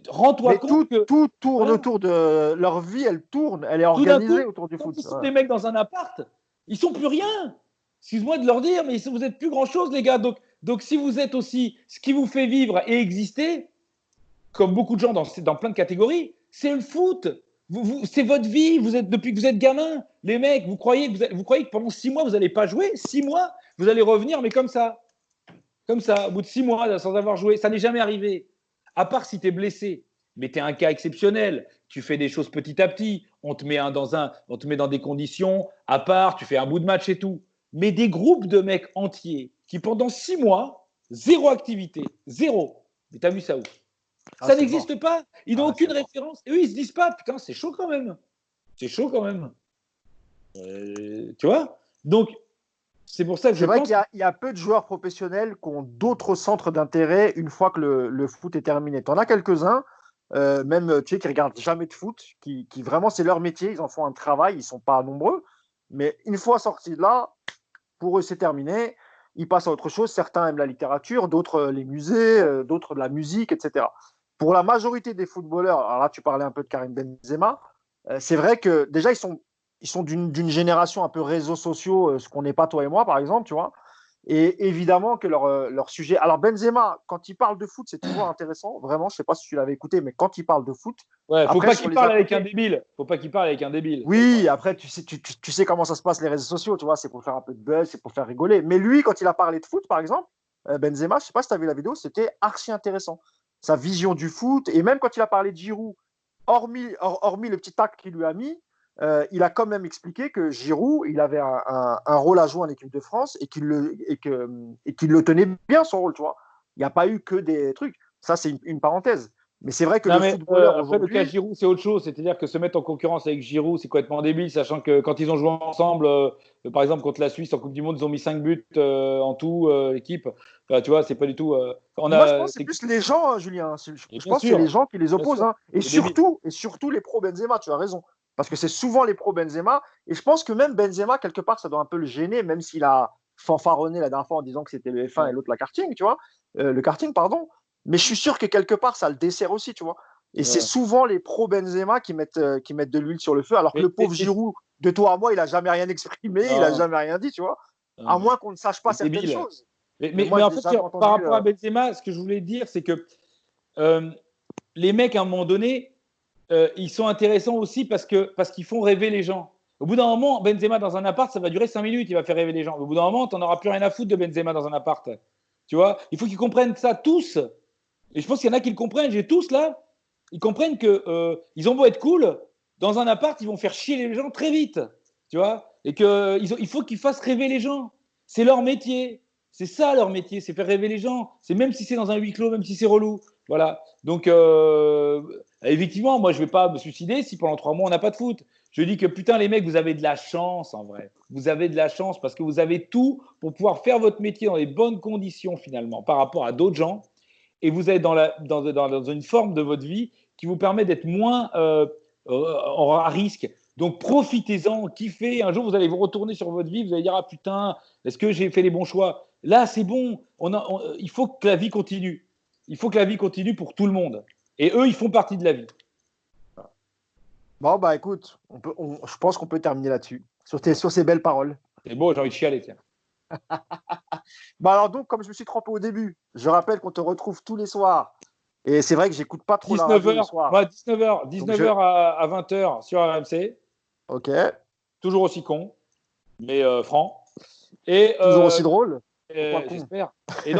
rends-toi Mais compte que tout tourne voilà, autour de leur vie, elle tourne, elle est tout d'un organisée coup, autour du quand foot. ils sont Ouais. des mecs dans un appart, ils sont plus rien. Excuse-moi de leur dire, mais vous n'êtes plus grand-chose, les gars. Donc, si vous êtes aussi ce qui vous fait vivre et exister, comme beaucoup de gens dans plein de catégories, c'est le foot. C'est votre vie. Vous êtes depuis que vous êtes gamin. Les mecs, vous croyez que pendant 6 mois, vous n'allez pas jouer? 6 mois, vous allez revenir, mais comme ça. Comme ça, au bout de 6 mois, sans avoir joué. Ça n'est jamais arrivé. À part si tu es blessé. Mais tu es un cas exceptionnel. Tu fais des choses petit à petit. On te met dans des conditions à part. Tu fais un bout de match et tout. Mais des groupes de mecs entiers qui, pendant 6 mois, zéro activité. Zéro. Mais t'as vu ça où? Ah, Ça c'est mort. n'existe pas. Ils n'ont Ah, c'est aucune mort. référence. Et eux, ils se disent pas, putain, c'est chaud quand même. C'est chaud quand même. Tu vois? Donc, c'est pour ça que je C'est vrai qu'il pense. y a peu de joueurs professionnels qui ont d'autres centres d'intérêt une fois que le foot est terminé. Tu en as quelques-uns, même tu sais, qui regardent jamais de foot, qui vraiment c'est leur métier, ils en font un travail, ils ne sont pas nombreux. Mais une fois sortis de là, pour eux c'est terminé. Ils passent à autre chose. Certains aiment la littérature, d'autres les musées, d'autres de la musique, etc. Pour la majorité des footballeurs, alors là tu parlais un peu de Karim Benzema, c'est vrai que déjà ils sont d'une génération un peu réseaux sociaux, ce qu'on n'est pas toi et moi, par exemple, tu vois. Et évidemment que leur sujet. Alors, Benzema, quand il parle de foot, c'est toujours intéressant. Vraiment, je ne sais pas si tu l'avais écouté, mais quand il parle de foot, Ouais, faut après, pas sur qu'il les parle à avec un côté. débile. Faut pas qu'il parle avec un débile. C'est le Oui, problème. après, tu sais comment ça se passe, les réseaux sociaux, tu vois, c'est pour faire un peu de buzz, c'est pour faire rigoler. Mais lui, quand il a parlé de foot, par exemple, Benzema, je ne sais pas si tu as vu la vidéo, c'était archi intéressant. Sa vision du foot, et même quand il a parlé de Giroud, hormis le petit tac qu'il lui a mis, il a quand même expliqué que Giroud, il avait un rôle à jouer en équipe de France et qu'il le tenait bien, son rôle, tu vois. Il n'y a pas eu que des trucs. Ça, c'est une parenthèse. Mais c'est vrai que Non, le mais footballeur après, le cas aujourd'hui, Giroud, c'est autre chose. C'est-à-dire que se mettre en concurrence avec Giroud, c'est complètement débile, sachant que quand ils ont joué ensemble, par exemple, contre la Suisse en Coupe du Monde, ils ont mis 5 buts en tout, l'équipe. Enfin, tu vois, c'est pas du tout. moi, je pense que c'est plus les gens, hein, Julien. Et Je bien pense que c'est les sûr, gens qui les bien opposent, sûr, hein. Et c'est débile. surtout les pro-Benzema, tu as raison. Parce que c'est souvent les pro-Benzema. Et je pense que même Benzema, quelque part, ça doit un peu le gêner, même s'il a fanfaronné la dernière fois en disant que c'était le F1 et Ouais. l'autre la karting, tu vois. Le karting, pardon. Mais je suis sûr que quelque part, ça le dessert aussi, tu vois. Et c'est Ouais. souvent les pro-Benzema qui mettent de l'huile sur le feu, alors que Mais, le pauvre Giroud, de toi à moi, il n'a jamais rien exprimé, il n'a non, jamais rien dit, tu vois. À non, moins qu'on ne sache pas c'est certaines débile. choses. Mais, Mais mais, moi, mais je en ne l'ai fait, jamais par entendu. rapport à Benzema, ce que je voulais dire, c'est que euh, les mecs, à un moment donné, ils sont intéressants aussi parce qu'ils font rêver les gens. Au bout d'un moment, Benzema dans un appart, ça va durer 5 minutes, il va faire rêver les gens. Au bout d'un moment, tu n'en auras plus rien à foutre de Benzema dans un appart. Tu vois, il faut qu'ils comprennent ça tous. Et je pense qu'il y en a qui le comprennent. J'ai tous là, ils comprennent que ils ont beau être cool, dans un appart, ils vont faire chier les gens très vite. Tu vois, et il faut qu'ils fassent rêver les gens. C'est leur métier. C'est ça leur métier, c'est faire rêver les gens. C'est même si c'est dans un huis clos, même si c'est relou. Voilà. Donc, effectivement, moi, je ne vais pas me suicider si pendant 3 mois, on n'a pas de foot. Je dis que putain, les mecs, vous avez de la chance en vrai. Vous avez de la chance parce que vous avez tout pour pouvoir faire votre métier dans les bonnes conditions finalement par rapport à d'autres gens. Et vous êtes dans une forme de votre vie qui vous permet d'être moins à risque. Donc profitez-en, kiffez. Un jour, vous allez vous retourner sur votre vie, vous allez dire ah putain, est-ce que j'ai fait les bons choix? Là, c'est bon. Il faut que la vie continue. Il faut que la vie continue pour tout le monde. Et eux, ils font partie de la vie. Bon, bah écoute, je pense qu'on peut terminer là-dessus, sur ces belles paroles. C'est beau, j'ai envie de chialer, tiens. Bah alors donc, comme je me suis trompé au début, je rappelle qu'on te retrouve tous les soirs. Et c'est vrai que j'écoute pas trop la radio le 19h, soir. moi, 19h, Donc 19h à 20h sur RMC. Ok. Toujours aussi con. mais franc. Et Toujours aussi drôle. Pourquoi con. j'espère. Et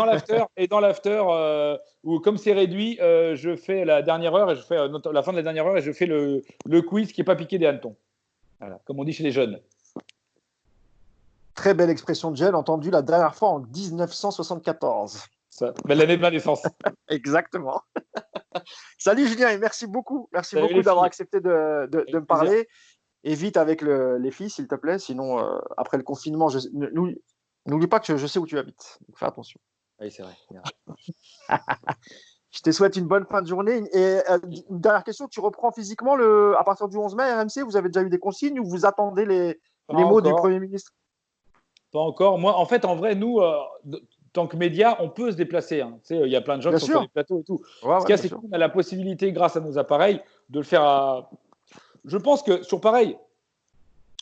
dans l'after, où comme c'est réduit, je fais la dernière heure et je fais la fin de la dernière heure et je fais le quiz qui est pas piqué des hannetons. Voilà, comme on dit chez les jeunes. Très belle expression de Jen, entendue la dernière fois en 1974. Ça, l'année de ma naissance. Exactement. Salut Julien et merci beaucoup. Merci Salut beaucoup d'avoir filles. accepté de me parler. Et vite avec les filles, s'il te plaît. Sinon, après le confinement, n'oublie pas que je sais où tu habites. Donc, fais attention. Oui, c'est vrai. Je te souhaite une bonne fin de journée. Et une dernière question, tu reprends physiquement à partir du 11 mai RMC? Vous avez déjà eu des consignes ou vous attendez les mots du Premier ministre? Pas encore. Moi, en fait, en vrai, nous, tant que médias, on peut se déplacer. Hein. Tu sais, il y a plein de gens qui sont sur les plateaux et tout. Ce qu'il y a, c'est qu'on a la possibilité, grâce à nos appareils, de le faire à... Je pense que, sur pareil,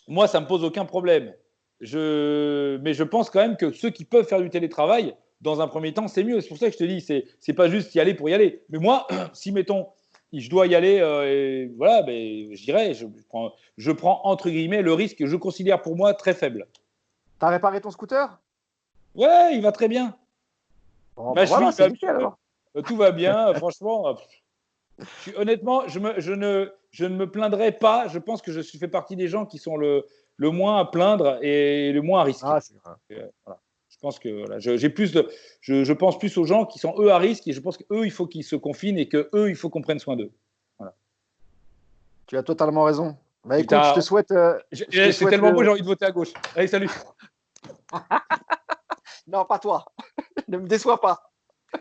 moi, ça ne me pose aucun problème. Mais je pense quand même que ceux qui peuvent faire du télétravail, dans un premier temps, c'est mieux. C'est pour ça que je te dis, c'est pas juste y aller pour y aller. Mais moi, si, mettons, je dois y aller, et voilà, ben, j'irai. Je prends, entre guillemets, le risque que je considère pour moi très faible. T'as réparé ton scooter? Ouais, il va très bien. Bon, bah voilà, c'est nickel alors. Tout va bien, franchement. Honnêtement, je ne me plaindrai pas. Je pense que je fais partie des gens qui sont le moins à plaindre et le moins à risque. Ah, c'est vrai. Voilà. Je pense que voilà, je pense plus aux gens qui sont eux à risque et je pense qu'eux, il faut qu'ils se confinent et qu'eux, il faut qu'on prenne soin d'eux. Voilà. Tu as totalement raison. Bah, écoute, je te souhaite. C'est tellement beau, j'ai envie de voter à gauche. Allez, salut. Non, pas toi. Ne me déçois pas.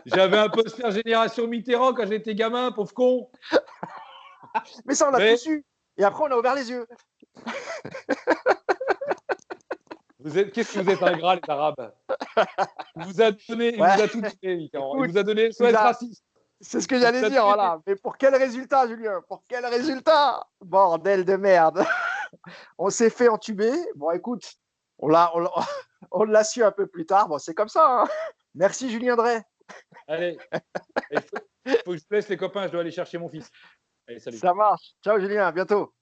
J'avais un poster Génération Mitterrand quand j'étais gamin, pauvre con. Mais ça, on l'a tous eu. Et après, on a ouvert les yeux. Qu'est-ce que vous êtes ingrats, les Arabes? Il vous a donné, il vous a tout donné, Mitterrand. Il vous a donné soit être raciste. C'est ce que j'allais dire, voilà. Mais pour quel résultat, Julien? Pour quel résultat? Bordel de merde. On s'est fait entuber. Bon, écoute, on l'a su un peu plus tard. Bon, c'est comme ça. Hein. Merci, Julien Drey. Allez, il faut que je laisse les copains, je dois aller chercher mon fils. Allez, salut. Ça marche. Ciao, Julien, à bientôt.